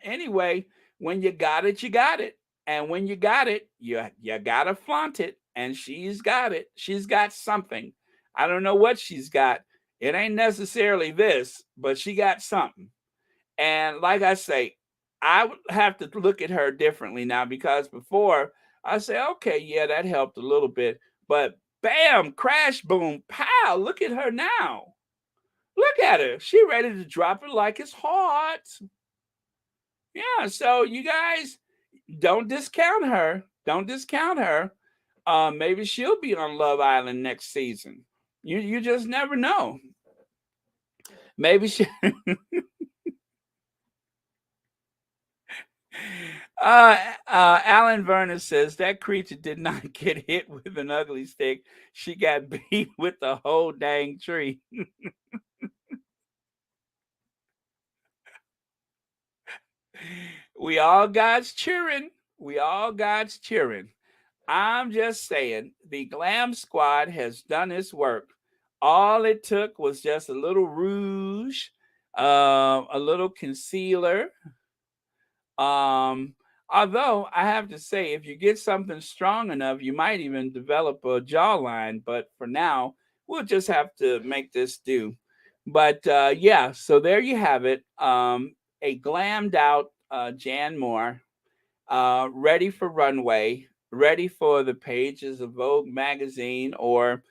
Anyway, when you got it, you got it. And when you got it, you gotta flaunt it. And she's got it. She's got something. I don't know what she's got. It ain't necessarily this, but she got something. And like I say, I would have to look at her differently now, because before I say, okay, yeah, that helped a little bit. But bam, crash, boom, pow, look at her now. Look at her. She ready to drop it like it's hot. Yeah, so you guys don't discount her. Don't discount her. Maybe she'll be on Love Island next season. You just never know. Maybe she. Alan Vernon says that creature did not get hit with an ugly stick. She got beat with the whole dang tree. We all God's cheering. We all God's cheering. I'm just saying, the Glam Squad has done its work. All it took was just a little rouge, a little concealer. Um, Although I have to say, if you get something strong enough, you might even develop a jawline. But for now, we'll just have to make this do. But yeah, so there you have it. A glammed out Jan Moore, ready for runway, ready for the pages of Vogue magazine or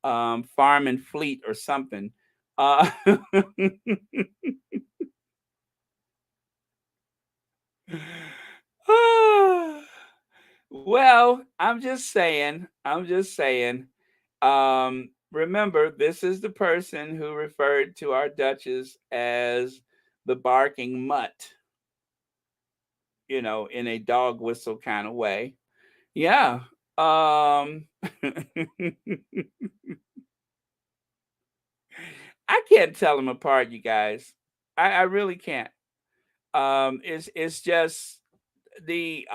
Farm and Fleet or something. Uh, well, I'm just saying. I'm just saying. Remember, this is the person who referred to our Duchess as the barking mutt, in a dog whistle kind of way. Yeah. Um I can't tell them apart, you guys. I really can't. It's just the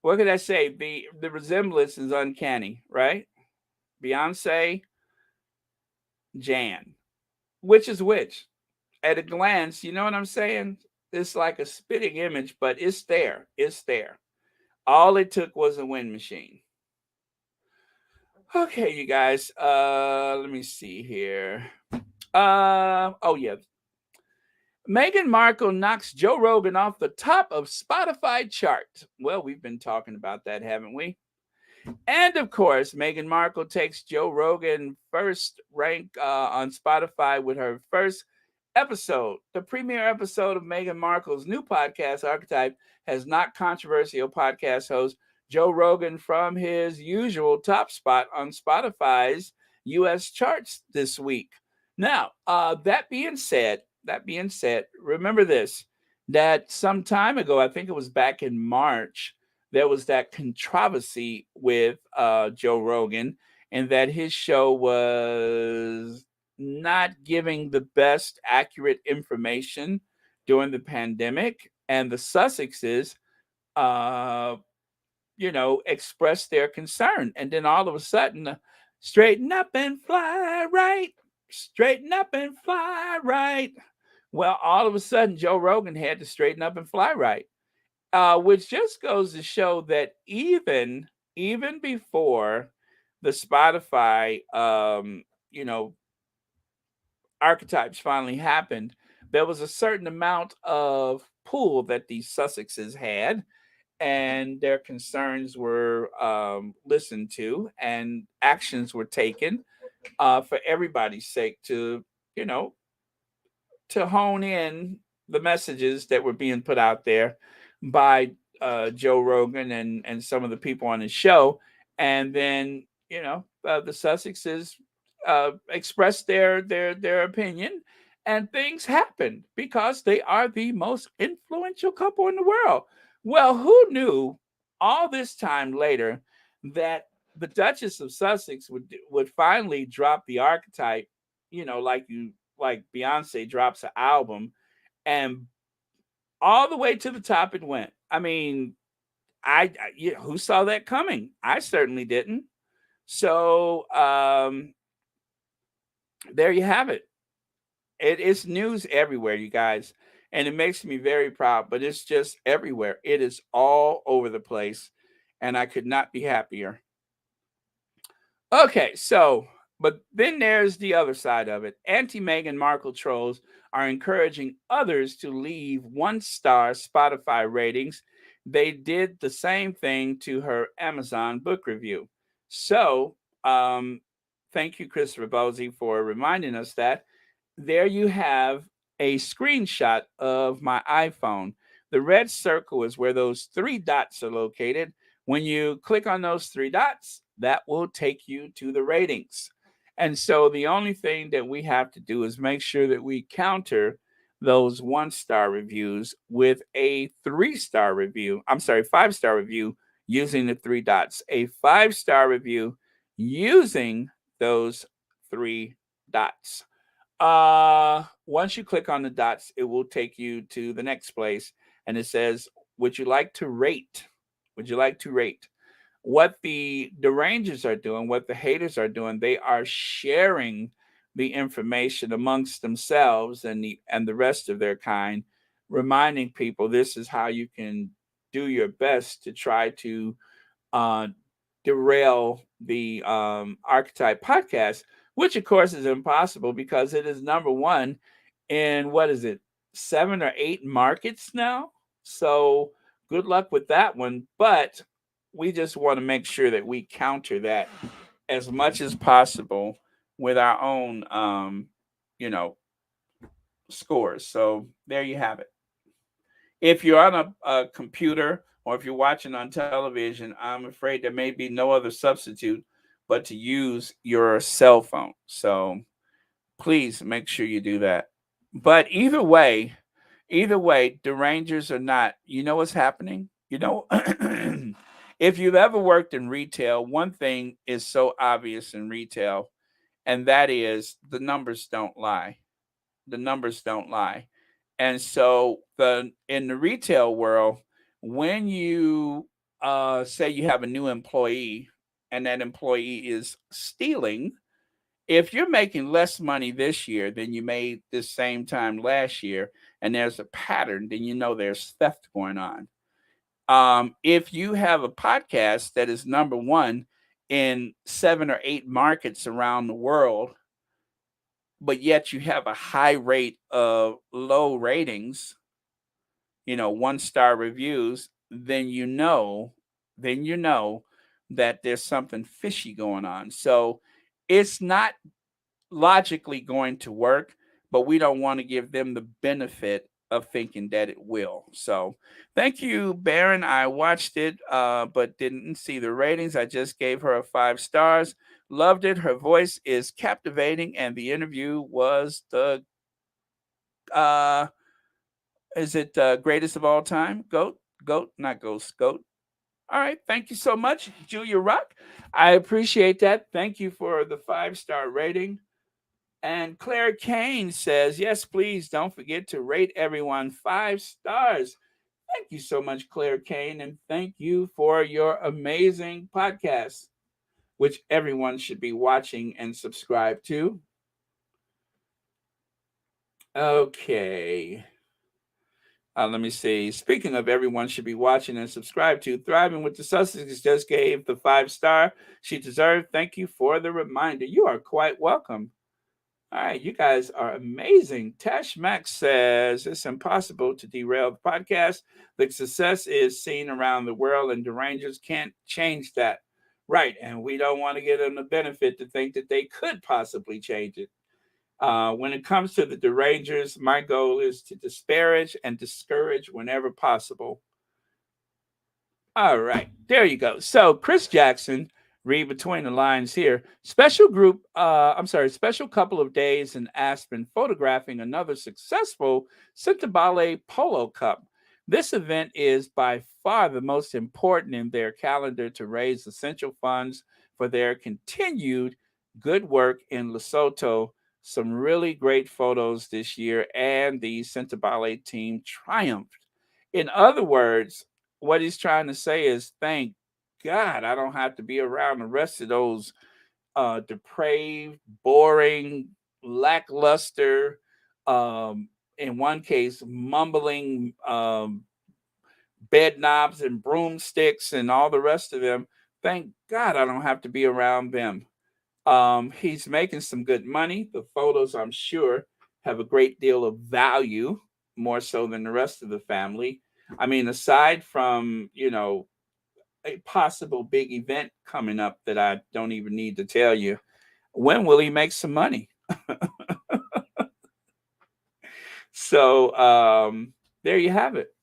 what could I say? The resemblance is uncanny, right? Beyonce, Jan. Which is which? At a glance, you know what I'm saying? It's like a spitting image, but it's there. It's there. All it took was a wind machine. Okay, you guys. Let me see here. Oh yeah. Meghan Markle knocks Joe Rogan off the top of Spotify chart. Well, we've been talking about that, haven't we? And of course, Meghan Markle takes Joe Rogan first rank on Spotify with her first episode. The premiere episode of Meghan Markle's new podcast, Archetype, has knocked controversial podcast host Joe Rogan from his usual top spot on Spotify's U.S. charts this week. Now, that being said, remember this: that some time ago, I think it was back in March, there was that controversy with Joe Rogan, and that his show was not giving the best accurate information during the pandemic, and the Sussexes, uh, expressed their concern, and then all of a sudden, straighten up and fly right, straighten up and fly right. Well, all of a sudden, Joe Rogan had to straighten up and fly right, which just goes to show that even before the Spotify, archetypes finally happened, there was a certain amount of pull that these Sussexes had, and their concerns were listened to, and actions were taken for everybody's sake to, you know, to hone in the messages that were being put out there by Joe Rogan and some of the people on his show, and then the Sussexes expressed their opinion, and things happened because they are the most influential couple in the world. Well, who knew all this time later that the Duchess of Sussex would finally drop the archetype, like Beyonce drops an album, and all the way to the top it went. I mean, who saw that coming? I certainly didn't. So there you have it. It's news everywhere, you guys, and it makes me very proud. But it's just everywhere. It is all over the place, and I could not be happier. Okay, so, but then there's the other side of it. Anti-Meghan Markle trolls are encouraging others to leave one-star Spotify ratings. They did the same thing to her Amazon book review. So, thank you, Christopher Bosey, for reminding us that. There you have a screenshot of my iPhone. The red circle is where those three dots are located. When you click on those three dots, that will take you to the ratings. And so the only thing that we have to do is make sure that we counter those one-star reviews with a 3-star review. I'm sorry, 5-star review using the three dots. A 5-star review using those three dots. Once you click on the dots, it will take you to the next place, and it says, would you like to rate? Would you like to rate? What the derangers are doing, what the haters are doing, they are sharing the information amongst themselves and the rest of their kind, reminding people this is how you can do your best to try to derail the Archetype podcast, which of course is impossible because it is number one in, what is it, 7 or 8 markets now. So good luck with that one. But we just want to make sure that we counter that as much as possible with our own, scores. So there you have it. If you're on a computer or if you're watching on television, I'm afraid there may be no other substitute but to use your cell phone. So please make sure you do that. But either way, derangers or not, you know what's happening? If you've ever worked in retail, one thing is so obvious in retail, and that is the numbers don't lie. The numbers don't lie. And so in the retail world, when you say you have a new employee and that employee is stealing, if you're making less money this year than you made this same time last year, and there's a pattern, then you know there's theft going on. If you have a podcast that is number one in 7 or 8 markets around the world, but yet you have a high rate of low ratings, 1-star reviews, then that there's something fishy going on. So it's not logically going to work, but we don't want to give them the benefit of thinking that it will. So thank you, Baron. I watched it, but didn't see the ratings. I just gave her a 5 stars. Loved it. Her voice is captivating, and the interview was the is it greatest of all time? Goat, not ghost, goat. All right. Thank you so much, Julia Rock. I appreciate that. Thank you for the 5-star rating. And Claire Kane says, yes, please don't forget to rate everyone 5 stars. Thank you so much, Claire Kane. And thank you for your amazing podcast, which everyone should be watching and subscribe to. Okay. Let me see. Speaking of everyone should be watching and subscribe to, Thriving with the Sussex just gave the 5-star she deserved. Thank you for the reminder. You are quite welcome. All right, you guys are amazing. Tash Max says it's impossible to derail the podcast. The success is seen around the world, and derangers can't change that. Right, and we don't want to give them the benefit to think that they could possibly change it. When it comes to the derangers, my goal is to disparage and discourage whenever possible. All right, there you go. So Chris Jackson, read between the lines here. Special couple of days in Aspen photographing another successful Sentebale Polo Cup. This event is by far the most important in their calendar to raise essential funds for their continued good work in Lesotho. Some really great photos this year, and the Sentebale team triumphed. In other words, what he's trying to say is, thank God I don't have to be around the rest of those depraved, boring, lackluster, in one case, mumbling bed knobs and broomsticks and all the rest of them. Thank God I don't have to be around them. He's making some good money. The photos, I'm sure, have a great deal of value, more so than the rest of the family. I mean, aside from, a possible big event coming up that I don't even need to tell you, when will he make some money? So there you have it.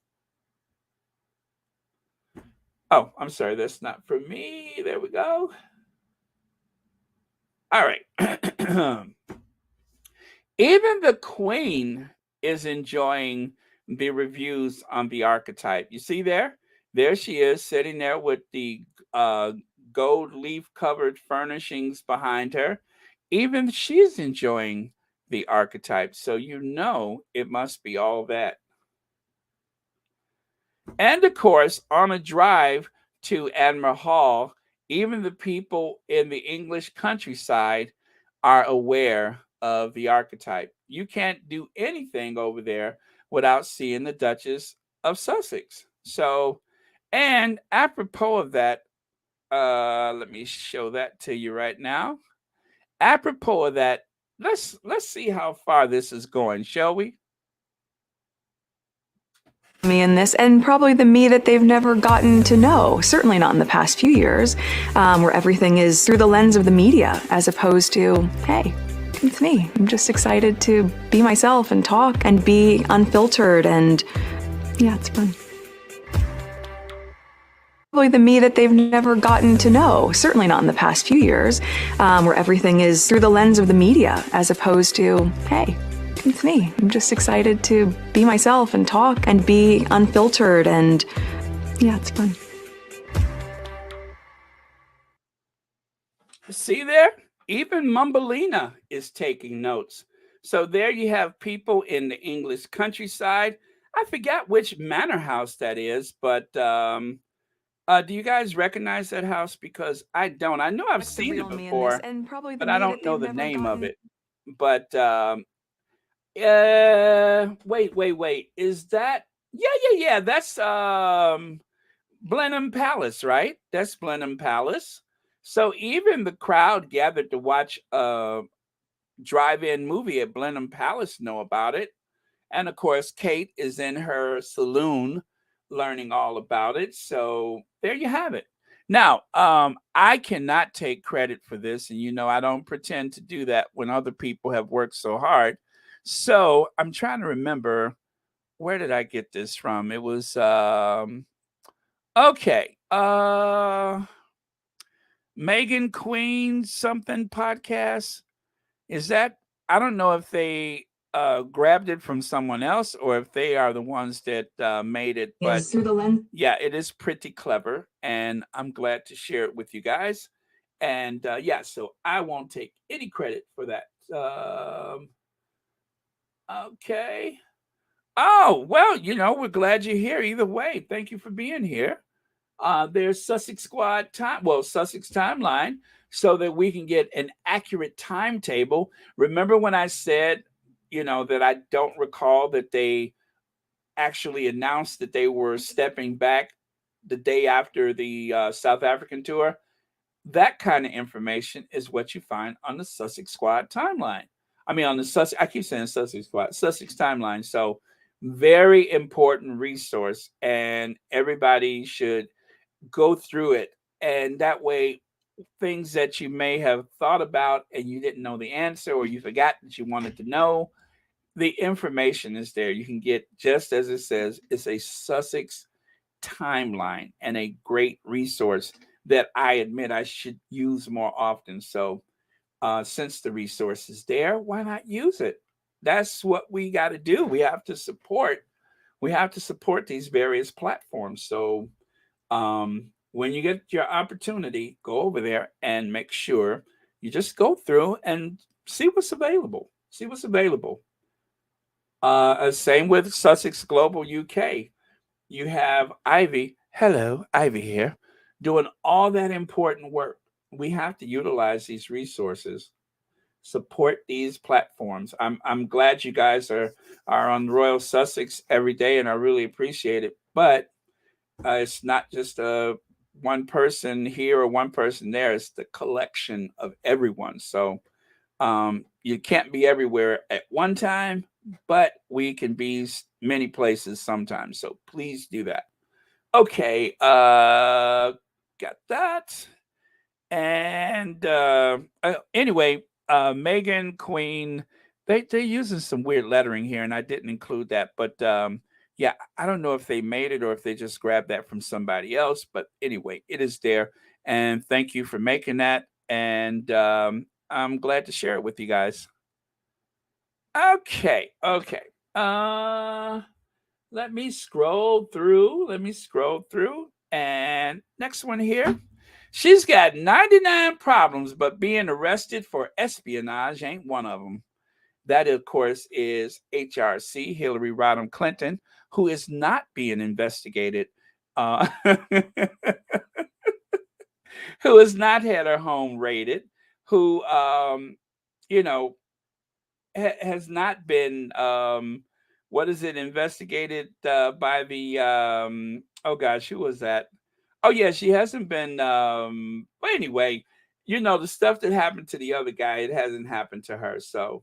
Oh, I'm sorry. That's not for me. There we go. All right. Even the Queen is enjoying the reviews on the Archetype. You see there? There she is sitting there with the gold leaf covered furnishings behind her. Even she's enjoying the Archetype. So it must be all that. And of course, on a drive to Admiral Hall, even the people in the English countryside are aware of the Archetype. You can't do anything over there without seeing the Duchess of Sussex. So, and apropos of that, let me show that to you right now. Apropos of that, let's see how far this is going, shall we? Me in this, and probably the me that they've never gotten to know, certainly not in the past few years, where everything is through the lens of the media, as opposed to, hey, it's me. I'm just excited to be myself and talk and be unfiltered, and yeah, it's fun. Probably the me that they've never gotten to know, certainly not in the past few years, where everything is through the lens of the media, as opposed to, hey, it's me. I'm just excited to be myself and talk and be unfiltered, and yeah, it's fun. See there? Even Mumbelina is taking notes. So there you have people in the English countryside. I forgot which manor house that is, but do you guys recognize that house? Because I don't. I know I've seen it before, but I don't know the name of it. But wait. Is that? Yeah. That's Blenheim Palace, right? That's Blenheim Palace. So even the crowd gathered to watch drive-in movie at Blenheim Palace know about it. And of course, Kate is in her saloon learning all about it. So there you have it. Now, I cannot take credit for this. And, I don't pretend to do that when other people have worked so hard. So I'm trying to remember, where did I get this from? It was, okay. Meghan Queen something podcast. Is that, I don't know if they grabbed it from someone else or if they are the ones that made it. But through the lens. yeah, it is pretty clever, and I'm glad to share it with you guys. And yeah, so I won't take any credit for that. Okay. Oh, well, we're glad you're here either way. Thank you for being here. There's Sussex Sussex timeline, so that we can get an accurate timetable. Remember when I said, that I don't recall that they actually announced that they were stepping back the day after the South African tour? That kind of information is what you find on the Sussex Squad timeline. I mean, on the Sussex, I keep saying Sussex Squad, Sussex timeline. So very important resource, and everybody should go through it. And that way, things that you may have thought about and you didn't know the answer, or you forgot that you wanted to know, the information is there. You can get, just as it says, it's a Sussex timeline and a great resource that I admit I should use more often. So since the resource is there, why not use it? That's what we got to do. We have to support these various platforms. So when you get your opportunity, go over there and make sure you just go through and see what's available. Same with Sussex Global UK. You have Ivy. Hello, Ivy here, doing all that important work. We have to utilize these resources, support these platforms. I'm glad you guys are on Royal Sussex every day, and I really appreciate it. But it's not just one person here or one person there. It's the collection of everyone. So you can't be everywhere at one time, but we can be many places sometimes. So please do that. Okay, got that. And anyway, Meghan Queen, they're using some weird lettering here, and I didn't include that. But yeah, I don't know if they made it or if they just grabbed that from somebody else. But anyway, it is there. And thank you for making that. And I'm glad to share it with you guys. Okay. Let me scroll through. And next one here. She's got 99 problems, but being arrested for espionage ain't one of them. That, of course, is HRC, Hillary Rodham Clinton, who is not being investigated, who has not had her home raided, who, has not been, investigated by the, oh gosh, who was that? Oh yeah, she hasn't been, but anyway, the stuff that happened to the other guy, it hasn't happened to her. So,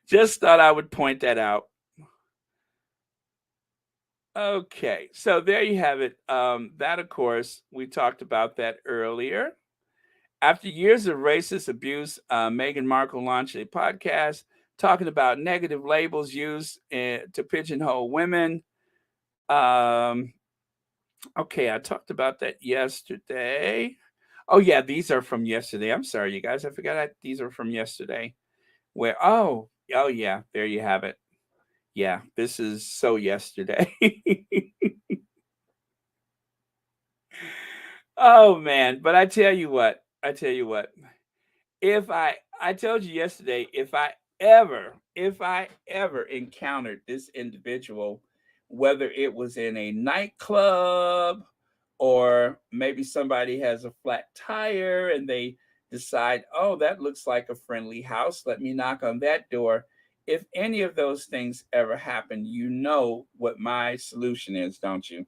just thought I would point that out. Okay, so there you have it. That, of course, we talked about that earlier. After years of racist abuse, Meghan Markle launched a podcast talking about negative labels used to pigeonhole women. Okay, I talked about that yesterday. Oh yeah, these are from yesterday. I'm sorry, you guys. I forgot these are from yesterday. Where oh yeah, there you have it. Yeah, this is so yesterday. Oh man, but I tell you what. If I told you yesterday, if I ever encountered this individual, whether it was in a nightclub or maybe somebody has a flat tire and they decide, oh, that looks like a friendly house, let me knock on that door. If any of those things ever happen, you know what my solution is, don't you?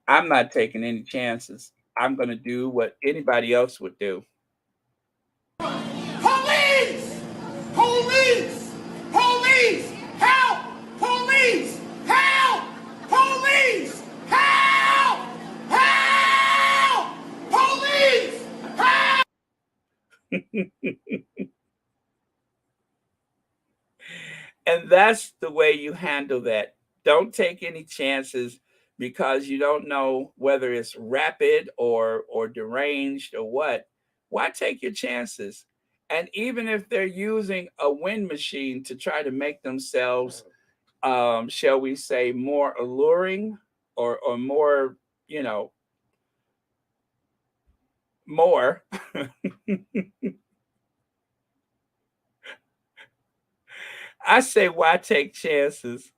I'm not taking any chances. I'm going to do what anybody else would do. Police! Police! Police! Help! Police! Help! Police! Help! Help! Police! Help! And that's the way you handle that. Don't take any chances because you don't know whether it's rapid or deranged or what. Why take your chances? And even if they're using a wind machine to try to make themselves, shall we say, more alluring or more, more. I say, why take chances?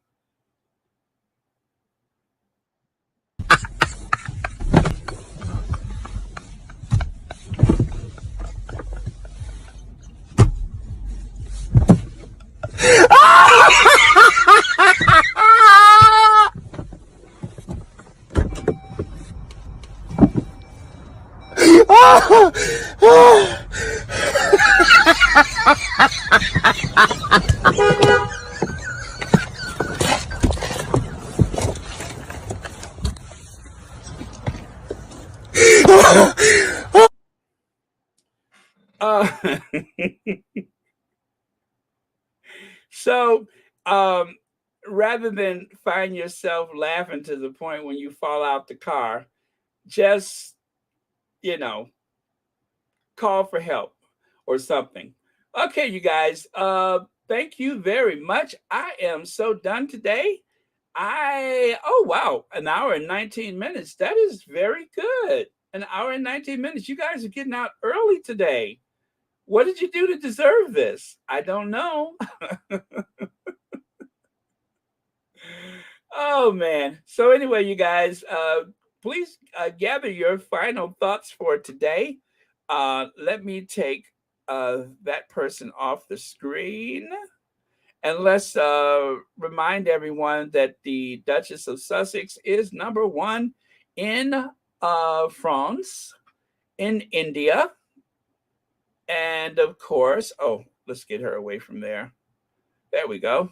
So, rather than find yourself laughing to the point when you fall out the car, just, call for help or something. Okay, you guys, thank you very much. I am so done today. Oh, wow, an hour and 19 minutes. That is very good. An hour and 19 minutes. You guys are getting out early today. What did you do to deserve this? I don't know. Oh, man. So anyway, you guys, please gather your final thoughts for today. Let me take that person off the screen. And let's remind everyone that the Duchess of Sussex is #1 in France, in India. And of course, let's get her away from there. There we go.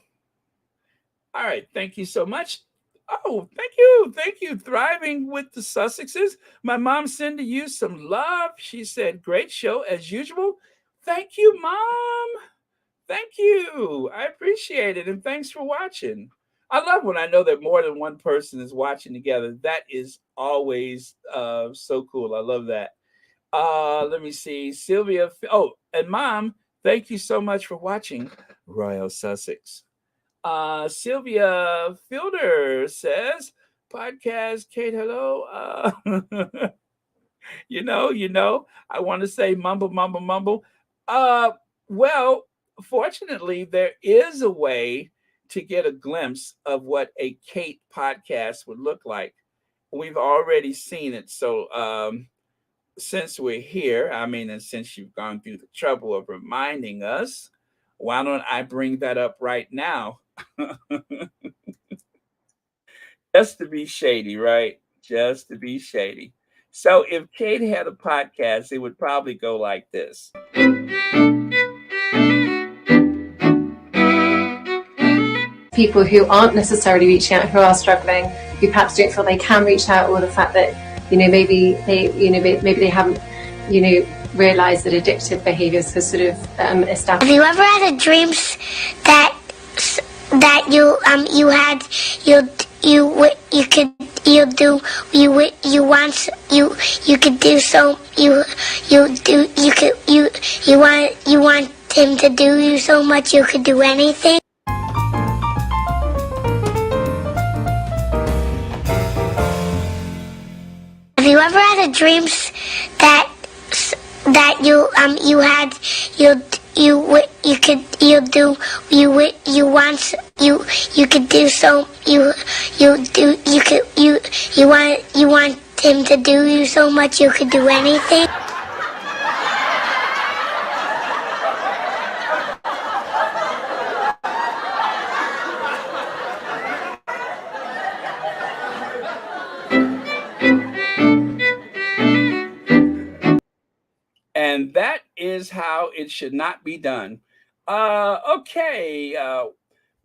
All right. Thank you so much. Oh, thank you. Thank you. Thriving with the Sussexes. My mom sending you some love. She said, great show as usual. Thank you, Mom. Thank you. I appreciate it. And thanks for watching. I love when I know that more than one person is watching together. That is always so cool. I love that. Let me see. Sylvia. And Mom, thank you so much for watching Royal Sussex. Sylvia Fielder says, podcast, Kate, hello. I want to say mumble. Well, fortunately, there is a way to get a glimpse of what a Kate podcast would look like. We've already seen it. So since we're here, and since you've gone through the trouble of reminding us, why don't I bring that up right now? Just to be shady, right? Just to be shady. So if Kate had a podcast, it would probably go like this. People who aren't necessarily reaching out, who are struggling, who perhaps don't feel they can reach out, or the fact that maybe they haven't realized that addictive behaviors has sort of established. Have you ever had a dreams that you want him to do you so much you could do anything? Have you ever had a dreams that you want him to do you so much you could do anything? is how it should not be done. Okay.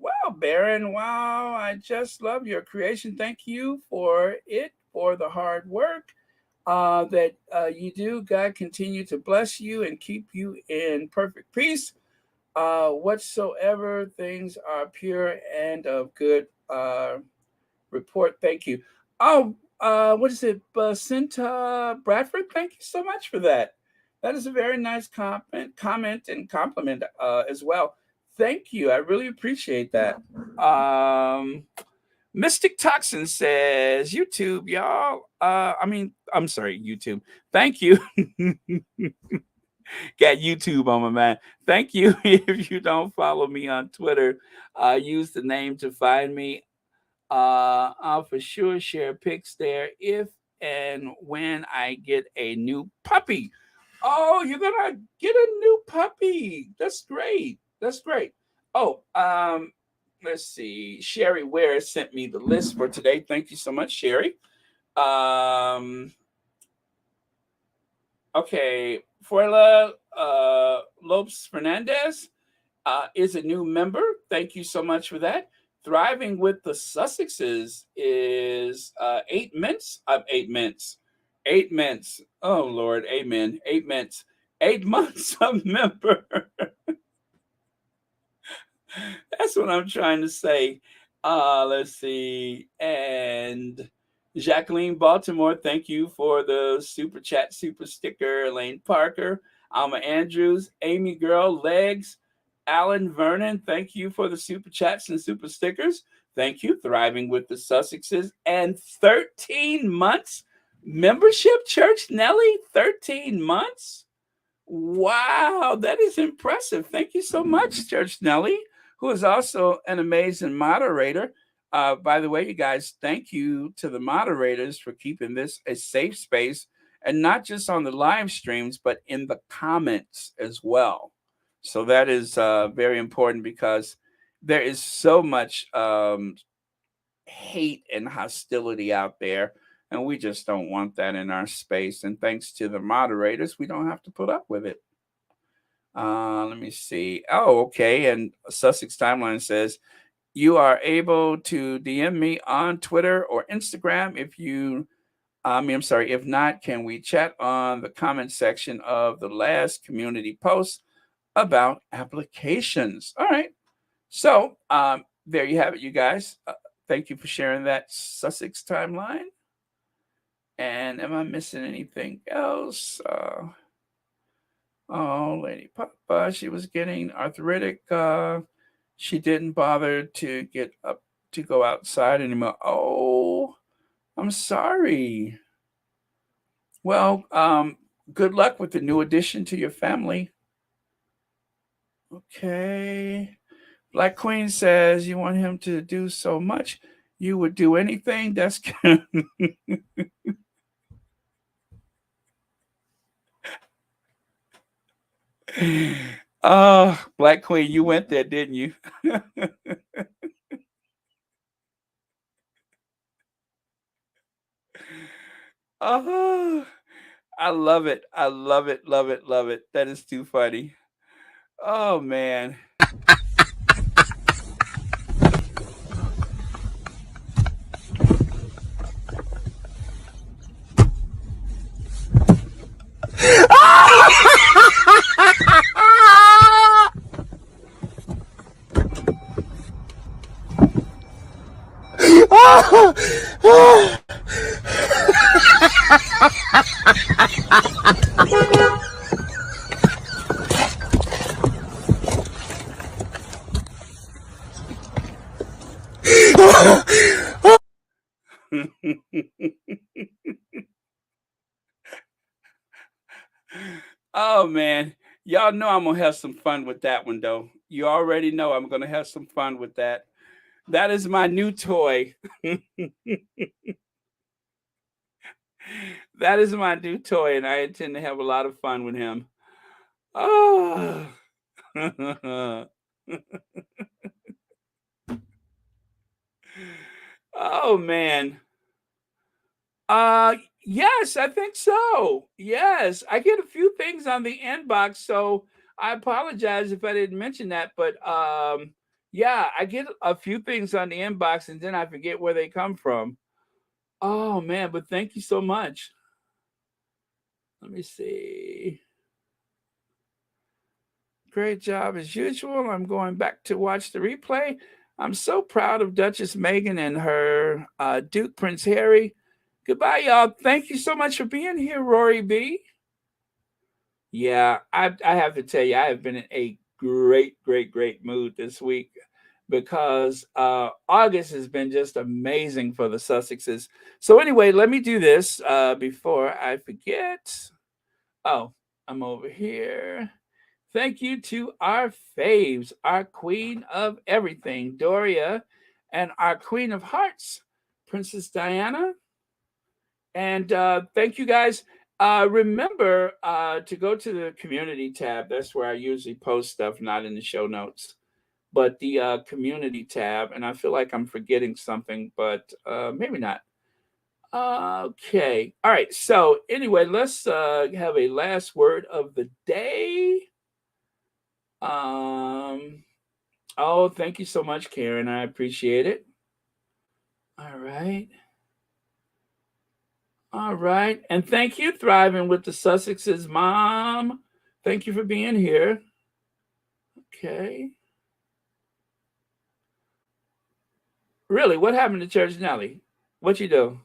Wow, Baron. Wow, I just love your creation. Thank you for it, for the hard work that you do. God continue to bless you and keep you in perfect peace. Whatsoever things are pure and of good report. Thank you. Oh, what is it? Cinta Bradford. Thank you so much for that. That is a very nice comment and compliment as well. Thank you. I really appreciate that. Mystic Toxin says, YouTube, y'all. I'm sorry, YouTube. Thank you. Got YouTube on my mind. Thank you. If you don't follow me on Twitter, use the name to find me. I'll for sure share pics there if and when I get a new puppy. Oh, you're gonna get a new puppy. That's great. That's great. Oh, let's see. Sherry Ware sent me the list for today. Thank you so much, Sherry. Okay, Fuela Lopes Fernandez is a new member. Thank you so much for that. Thriving with the Sussexes is 8 mints. 8 mints. 8 mints. Oh, Lord. Amen. 8 mints. 8 months of member. That's what I'm trying to say. Let's see. And Jacqueline Baltimore, thank you for the super chat, super sticker. Elaine Parker, Alma Andrews, Amy Girl, Legs, Alan Vernon, thank you for the super chats and super stickers. Thank you. Thriving with the Sussexes. And 13 months membership, Church Nelly, 13 months. Wow, that is impressive. Thank you so much, Church Nelly, who is also an amazing moderator. By the way, you guys, thank you to the moderators for keeping this a safe space, and not just on the live streams, but in the comments as well. So that is very important, because there is so much hate and hostility out there, and we just don't want that in our space. And thanks to the moderators, we don't have to put up with it. Let me see. Oh, okay. And Sussex Timeline says, you are able to DM me on Twitter or Instagram if you, if not, can we chat on the comment section of the last community post about applications? All right. So there you have it, you guys. Thank you for sharing that, Sussex Timeline. And am I missing anything else? Oh, Lady Papa, she was getting arthritic. She didn't bother to get up to go outside anymore. Oh, I'm sorry. Well, good luck with the new addition to your family. Okay. Black Queen says you want him to do so much. You would do anything. That's good. Oh, Black Queen, you went there, didn't you? Oh, I love it. I love it. Love it. Love it. That is too funny. Oh, man. Oh, man. Y'all know I'm going to have some fun with that one, though. You already know I'm going to have some fun with that. That is my new toy. That is my new toy, and I intend to have a lot of fun with him. Oh. Oh, man. Yes, I think so. Yes, I get a few things on the inbox, so I apologize if I didn't mention that. But yeah, I get a few things on the inbox, and then I forget where they come from. Oh man, but thank you so much. Let me see. Great job as usual. I'm going back to watch the replay. I'm so proud of Duchess Meghan and her Duke Prince Harry. Goodbye, y'all. Thank you so much for being here, Rory B. Yeah, I have to tell you, I have been in a great mood this week because August has been just amazing for the Sussexes. So anyway, let me do this before I forget. Oh, I'm over here. Thank you to our faves, our queen of everything, Doria, and our queen of hearts, Princess Diana. And thank you guys. Remember to go to the community tab. That's where I usually post stuff, not in the show notes, but the community tab. And I feel like I'm forgetting something, but maybe not. Okay. All right. So anyway, let's have a last word of the day. Oh, thank you so much, Karen. I appreciate it. All right. All right. And thank you, Thriving with the Sussexes, Mom. Thank you for being here. Okay. Really, what happened to Church Nelly? What you do?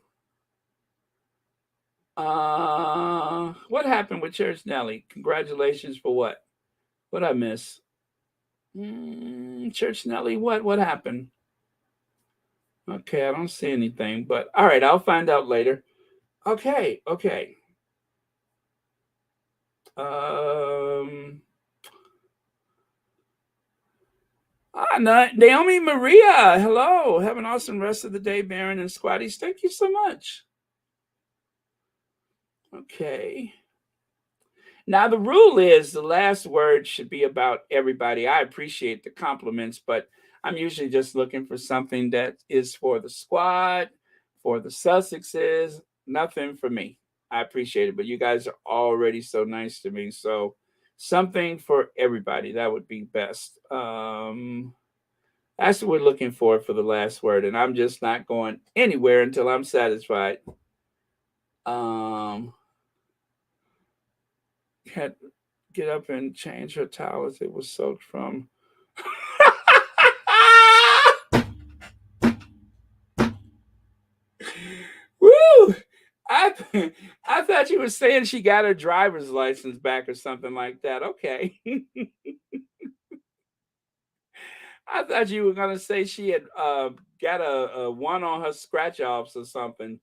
What happened with Church Nelly? Congratulations for what? What I miss? Church Nelly, what happened? Okay, I don't see anything, but all right, I'll find out later. Okay. Naomi Maria, hello. Have an awesome rest of the day, Baron and Squatties. Thank you so much. Okay. Now, the rule is the last word should be about everybody. I appreciate the compliments, but I'm usually just looking for something that is for the squad, for the Sussexes, nothing for me. I appreciate it, but you guys are already so nice to me. So something for everybody, that would be best. That's what we're looking for the last word, and I'm just not going anywhere until I'm satisfied. Had get up and change her towel as it was soaked from. Woo! I thought you were saying she got her driver's license back or something like that. Okay. I thought you were gonna say she had got a one on her scratch offs or something,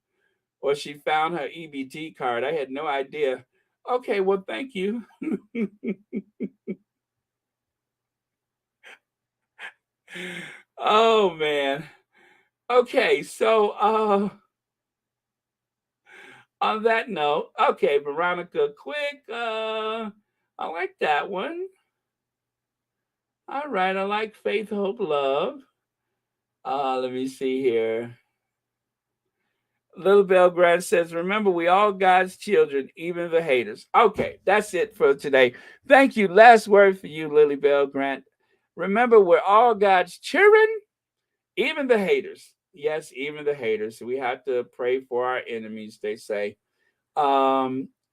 or she found her EBT card. I had no idea. Okay, well, thank you. Oh man. Okay, so on that note, okay, Veronica, quick. I like that one. All right, I like Faith, Hope, Love. Let me see here. Little Bell Grant says, remember, we all God's children, even the haters. Okay, that's it for today. Thank you. Last word for you, Lily Bell Grant. Remember, we're all God's children, even the haters. Yes, even the haters. We have to pray for our enemies, they say. Yeah,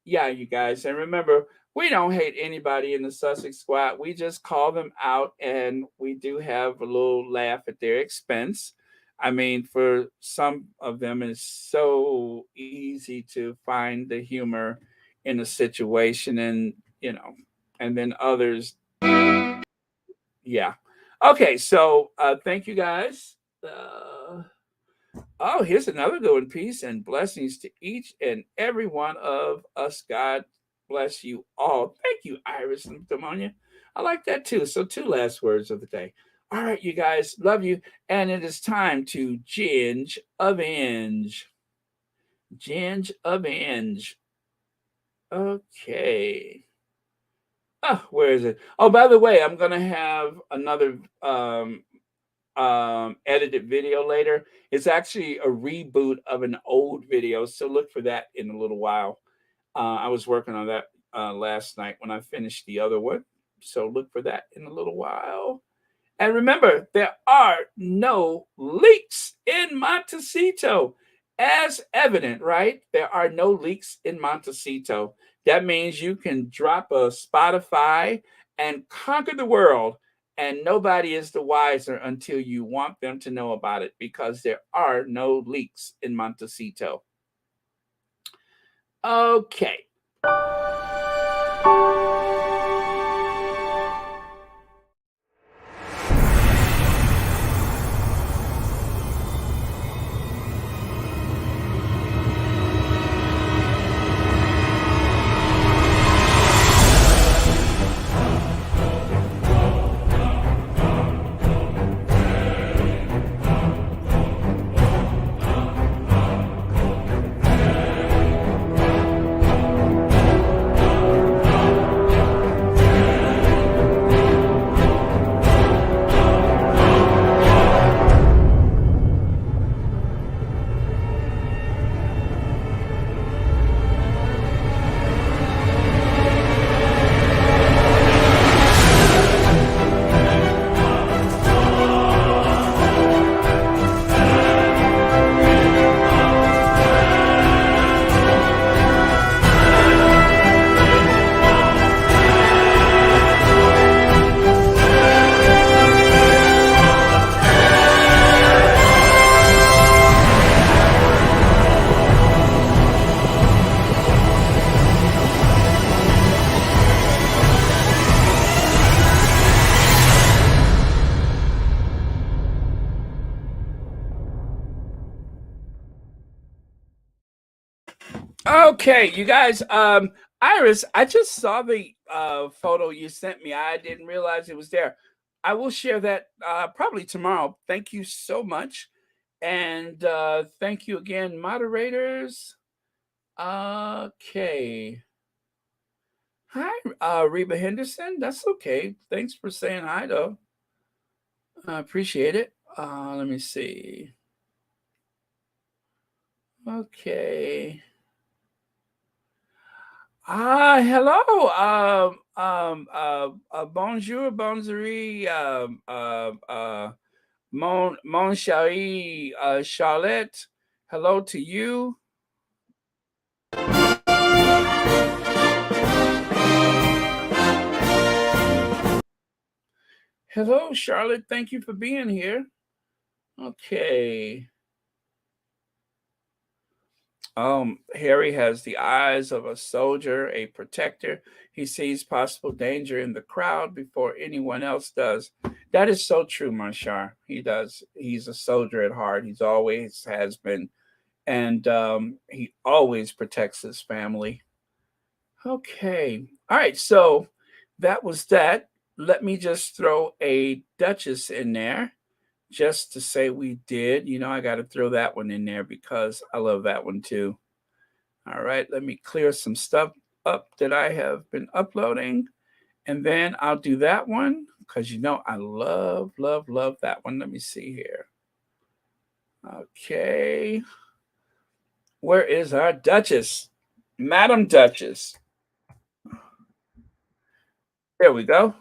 you guys. And remember, we don't hate anybody in the Sussex squad. We just call them out, and we do have a little laugh at their expense. I mean, for some of them, it's so easy to find the humor in a situation, and and then others, yeah. Okay, so thank you guys. Oh, here's another good one. Peace and blessings to each and every one of us. God bless you all. Thank you, Iris and Demonia. I like that too. So 2 last words of the day. All right, you guys, love you. And it is time to ginge avenge. Ginge avenge. Okay. Oh, where is it? Oh, by the way, I'm going to have another edited video later. It's actually a reboot of an old video, so look for that in a little while. I was working on that last night when I finished the other one, so look for that in a little while. And remember, there are no leaks in Montecito, as evident, right? There are no leaks in Montecito. That means you can drop a Spotify and conquer the world, and nobody is the wiser until you want them to know about it, because there are no leaks in Montecito. Okay. Okay, you guys, Iris, I just saw the photo you sent me. I didn't realize it was there. I will share that probably tomorrow. Thank you so much. And thank you again, moderators. Okay. Hi, Reba Henderson. That's okay. Thanks for saying hi, though. I appreciate it. Let me see. Okay. Hello. Bonjour, bonjour, mon chéri, Charlotte. Hello to you. Hello, Charlotte. Thank you for being here. Okay. Harry has the eyes of a soldier, a protector. He sees possible danger in the crowd before anyone else does. That is so true, Manshar. He does. He's a soldier at heart. He's always has been. And he always protects his family. Okay. All right. So that was that. Let me just throw a Duchess in there, just to say we did. You know, I got to throw that one in there because I love that one too. All right, let me clear some stuff up that I have been uploading, and then I'll do that one because, you know, I love, love, love that one. Let me see here. Okay. Where is our Duchess? Madam Duchess. There we go.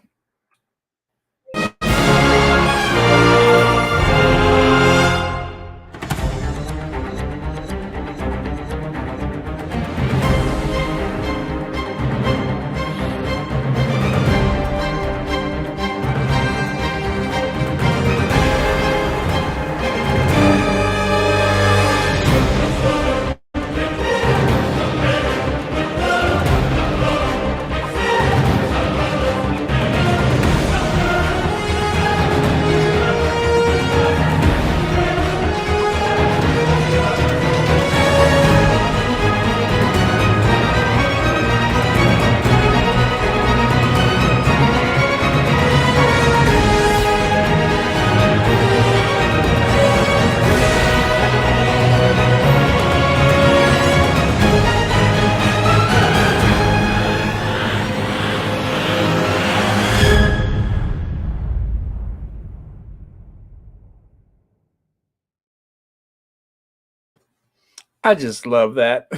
I just love that.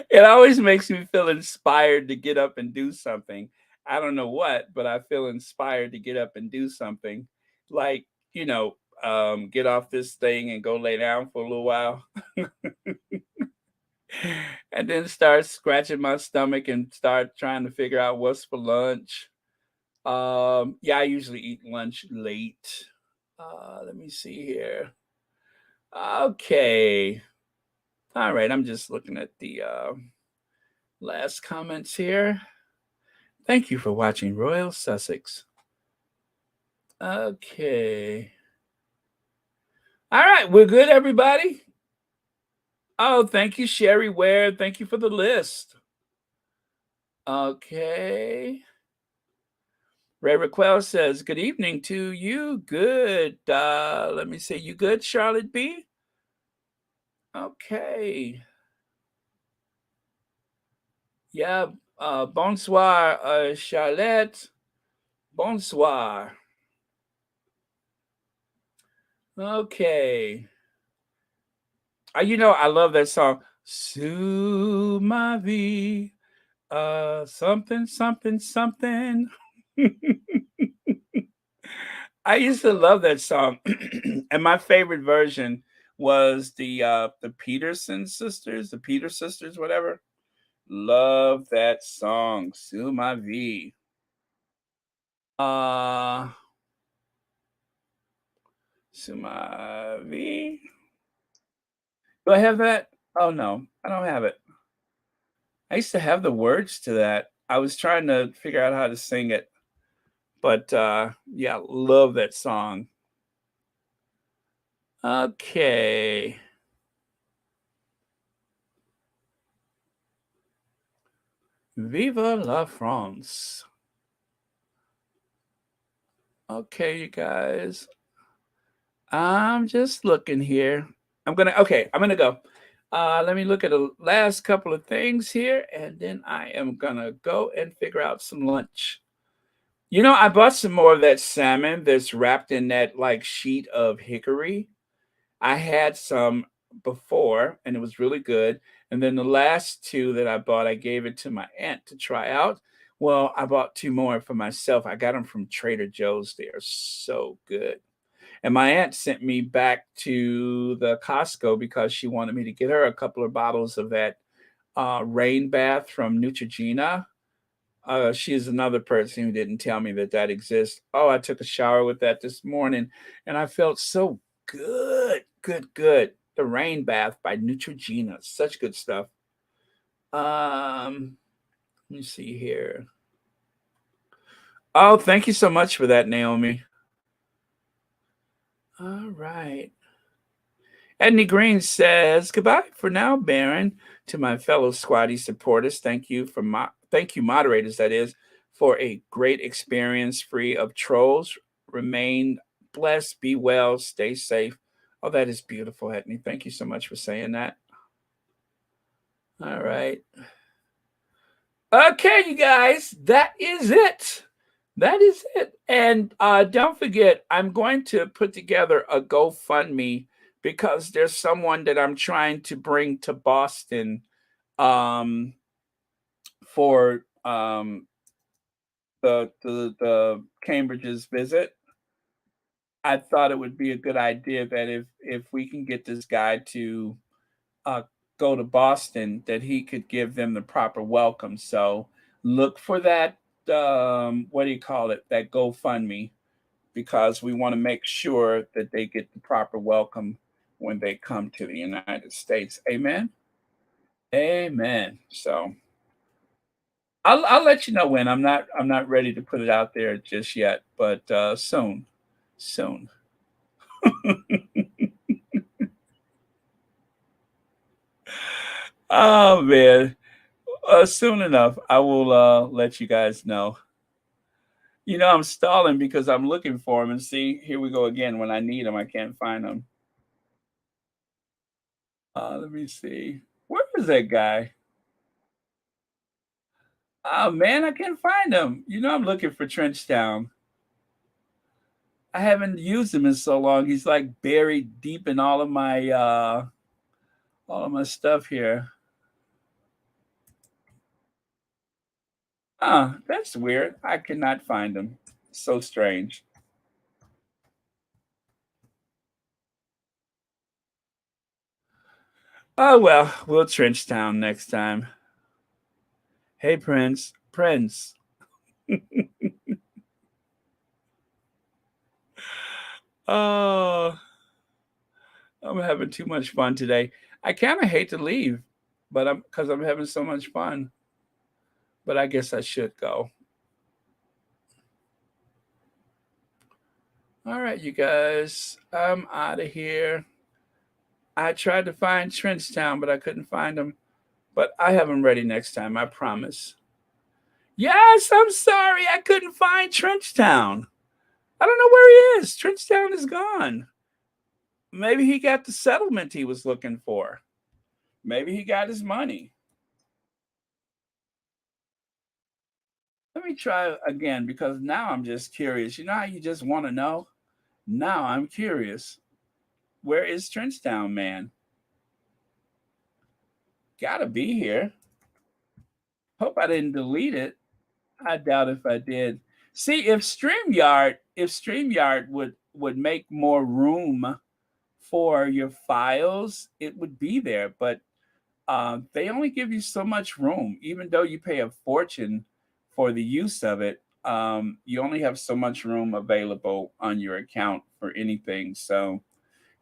It always makes me feel inspired to get up and do something. I don't know what, but I feel inspired to get up and do something. Like, get off this thing and go lay down for a little while. And then start scratching my stomach and start trying to figure out what's for lunch. Yeah, I usually eat lunch late. Let me see here. Okay. All right, I'm just looking at the last comments here. Thank you for watching Royal Sussex. Okay. All right, we're good, everybody. Oh, thank you, Sherry Ware. Thank you for the list. Okay. Ray Raquel says, good evening to you. Good. Let me see. You good, Charlotte B? Okay. Yeah. Bonsoir, Charlotte. Bonsoir. Okay. I love that song. Sue ma vie. Something, something, something. I used to love that song. And my favorite version was the Peterson sisters, the Peter sisters, whatever. Love that song. Sue ma vie. Sue ma vie. Do I have that? Oh no, I don't have it. I used to have the words to that. I was trying to figure out how to sing it. But yeah, love that song. Okay. Viva la France. Okay, you guys. I'm just looking here. I'm gonna go. Let me look at the last couple of things here, and then I am gonna go and figure out some lunch. I bought some more of that salmon that's wrapped in that like sheet of hickory. I had some before and it was really good. And then the last two that I bought, I gave it to my aunt to try out. Well, I bought two more for myself. I got them from Trader Joe's. They are so good. And my aunt sent me back to the Costco because she wanted me to get her a couple of bottles of that rain bath from Neutrogena. She is another person who didn't tell me that exists. Oh, I took a shower with that this morning and I felt so good. Good. The Rain Bath by Neutrogena. Such good stuff. Let me see here. Oh, thank you so much for that, Naomi. All right. Edney Green says, goodbye for now, Baron. To my fellow Squatty supporters, thank you, moderators, that is, for a great experience free of trolls. Remain blessed, be well, stay safe. Oh, that is beautiful, Edney. Thank you so much for saying that. All right. Okay, you guys, that is it. And don't forget, I'm going to put together a GoFundMe because there's someone that I'm trying to bring to Boston for the Cambridge's visit. I thought it would be a good idea that if we can get this guy to go to Boston, that he could give them the proper welcome. So look for that. What do you call it? That GoFundMe, because we want to make sure that they get the proper welcome when they come to the United States. Amen. Amen. So I'll let you know when. I'm not ready to put it out there just yet, but soon. Oh man. Soon enough, I will let you guys know. I'm stalling because I'm looking for them, and see, here we go again. When I need them, I can't find them. Let me see. Where is that guy? Oh man, I can't find him. I'm looking for Trenchtown. I haven't used him in so long. He's like buried deep in all of my stuff here. That's weird. I cannot find him. So strange. Oh well, we'll trench town next time. Hey Prince. Prince. Oh, I'm having too much fun today. I kind of hate to leave, but because I'm having so much fun. But I guess I should go. All right, you guys, I'm out of here. I tried to find Trenchtown, but I couldn't find him. But I have him ready next time, I promise. Yes, I'm sorry. I couldn't find Trenchtown. I don't know where he is. Trenchtown is gone. Maybe he got the settlement he was looking for. Maybe he got his money. Let me try again because now I'm just curious. You know how you just want to know? Now I'm curious. Where is Trenchtown Man? Gotta be here. Hope I didn't delete it. I doubt if I did. See, if StreamYard would make more room for your files, it would be there. But they only give you so much room, even though you pay a fortune for the use of it. You only have so much room available on your account for anything. So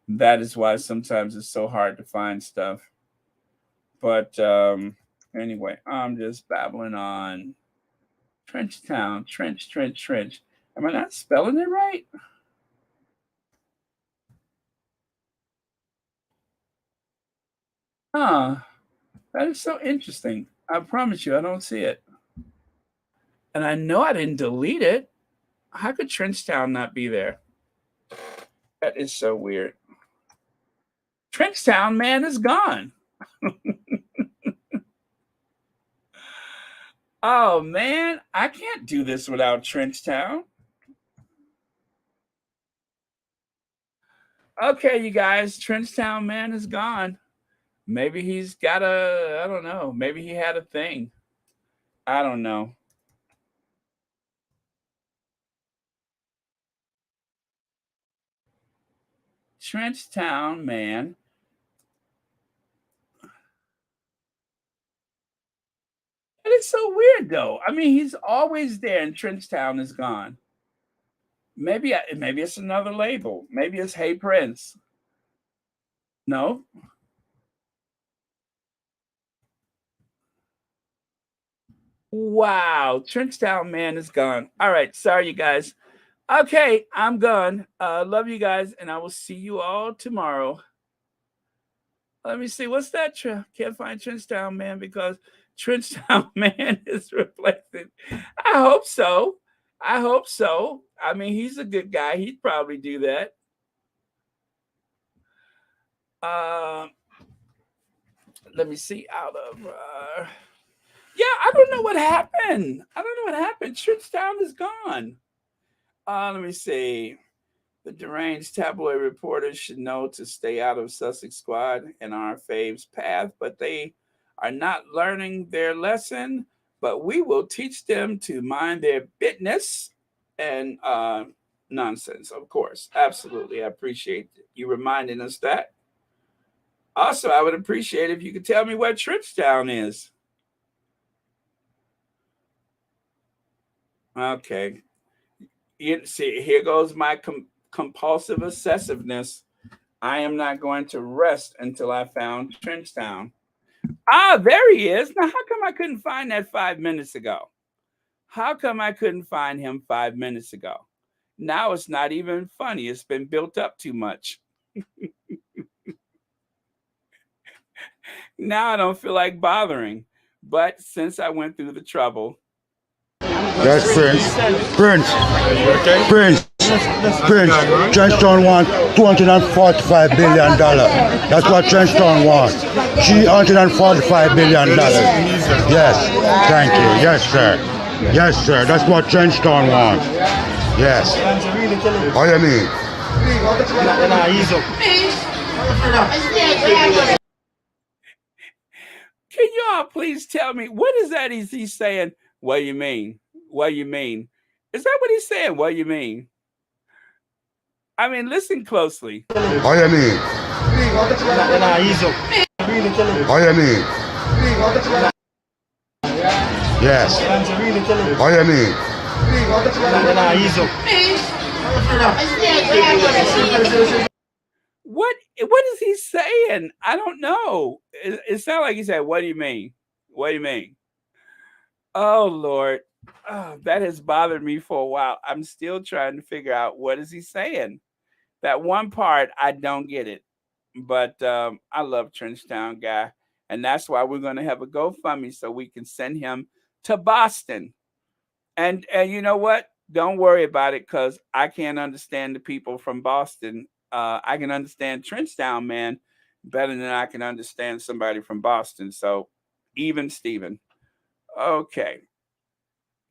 that is why sometimes it's so hard to find stuff. But anyway, I'm just babbling on. Trenchtown, trench. Am I not spelling it right? That is so interesting. I promise you, I don't see it. And I know I didn't delete it. How could Trenchtown not be there? That is so weird. Trenchtown Man is gone. Oh, man, I can't do this without Trenchtown. Okay, you guys, Trenchtown Man is gone. Maybe he's got I don't know. Maybe he had a thing. I don't know. Trenchtown Man. It's so weird, though. I mean, he's always there, and Trenchtown is gone. Maybe it's another label. Maybe it's Hey Prince. No. Wow, Trenchtown Man is gone. All right, sorry, you guys. Okay, I'm gone. Love you guys, and I will see you all tomorrow. Let me see. What's that? Can't find Trenchtown Man because Trenchtown Man is reflected. I hope so. I mean, he's a good guy. He'd probably do that. Let me see. Yeah, I don't know what happened. Trenchtown is gone. Let me see. The deranged tabloid reporters should know to stay out of Sussex squad and our fave's path, but they are not learning their lesson. But we will teach them to mind their business and nonsense, of course. Absolutely. I appreciate you reminding us that. Also, I would appreciate if you could tell me where Trenchtown is. Okay. See, here goes my compulsive obsessiveness. I am not going to rest until I found Trenchtown. There he is. Now, how come I couldn't find that 5 minutes ago? How come I couldn't find him 5 minutes ago? Now it's not even funny. It's been built up too much. Now I don't feel like bothering. But since I went through the trouble. Yes, Prince. Trenchtown wants $245 billion. That's what Trenchtown wants. $345 billion. Yes, thank you. Yes, sir. That's what Trenchtown wants. Yes. How you mean? Can you all please tell me what is that he's saying? What do you mean? What do you mean? Is that what he's saying? What do you mean? I mean, listen closely. How you mean? How you mean? Yes. How you mean? What is he saying? I don't know. It sounds like he said, "What do you mean? What do you mean?" Oh Lord, that has bothered me for a while. I'm still trying to figure out what is he saying. That one part I don't get it, but I love Trenchtown guy, and that's why we're going to have a GoFundMe so we can send him to Boston. And you know what? Don't worry about it because I can't understand the people from Boston. I can understand Trenchtown man better than I can understand somebody from Boston. So even Steven. Okay.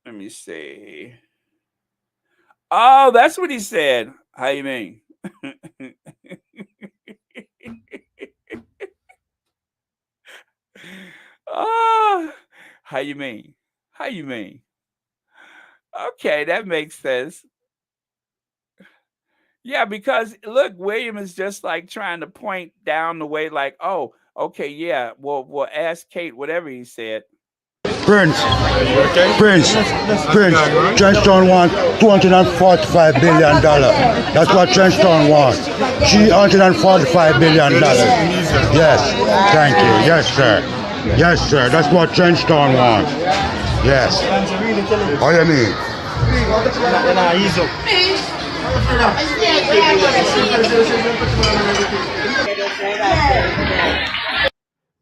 Let me see. Oh, that's what he said. How you mean? Oh, how you mean? How you mean? Okay, that makes sense. Yeah, because look, William is just like trying to point down the way, like, oh, okay, yeah, we'll ask Kate whatever he said. Prince, Trenchtown wants $245 billion. That's what Trenchtown wants. $345 billion. Yes, thank you. Yes, sir. Yes, sir. That's what Trenchtown wants. Yes. How you mean?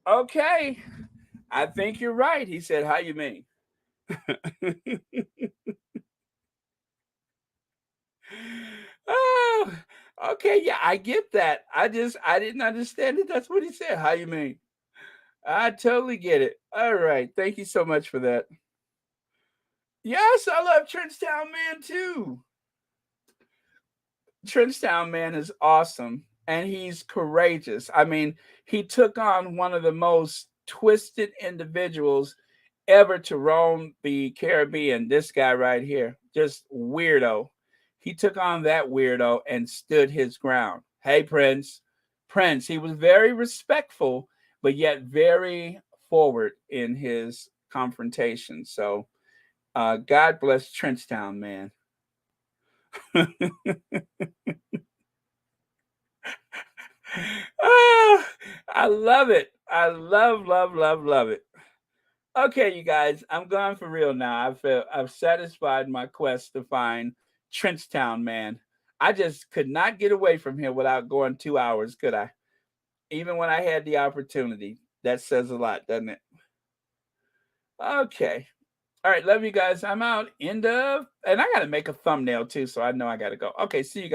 Okay, I think you're right. He said, how you mean? Oh, okay, yeah, I get that. I didn't understand it. That's what he said. How you mean? I totally get it. All right. Thank you so much for that. Yes, I love Trenchtown Man too. Trenchtown Man is awesome and he's courageous. I mean, he took on one of the most twisted individuals ever to roam the Caribbean. This guy right here, just weirdo. He took on that weirdo and stood his ground. Hey, Prince. Prince, he was very respectful, but yet very forward in his confrontation. So God bless Trenchtown Man. I love it. I love it. Okay, you guys, I'm gone for real now. I've satisfied my quest to find Trenchtown Man. I just could not get away from here without going 2 hours, could I? Even when I had the opportunity. That says a lot, doesn't it? Okay. All right, love you guys. I'm out. End of, and I got to make a thumbnail too, so I know I got to go. Okay, see you guys.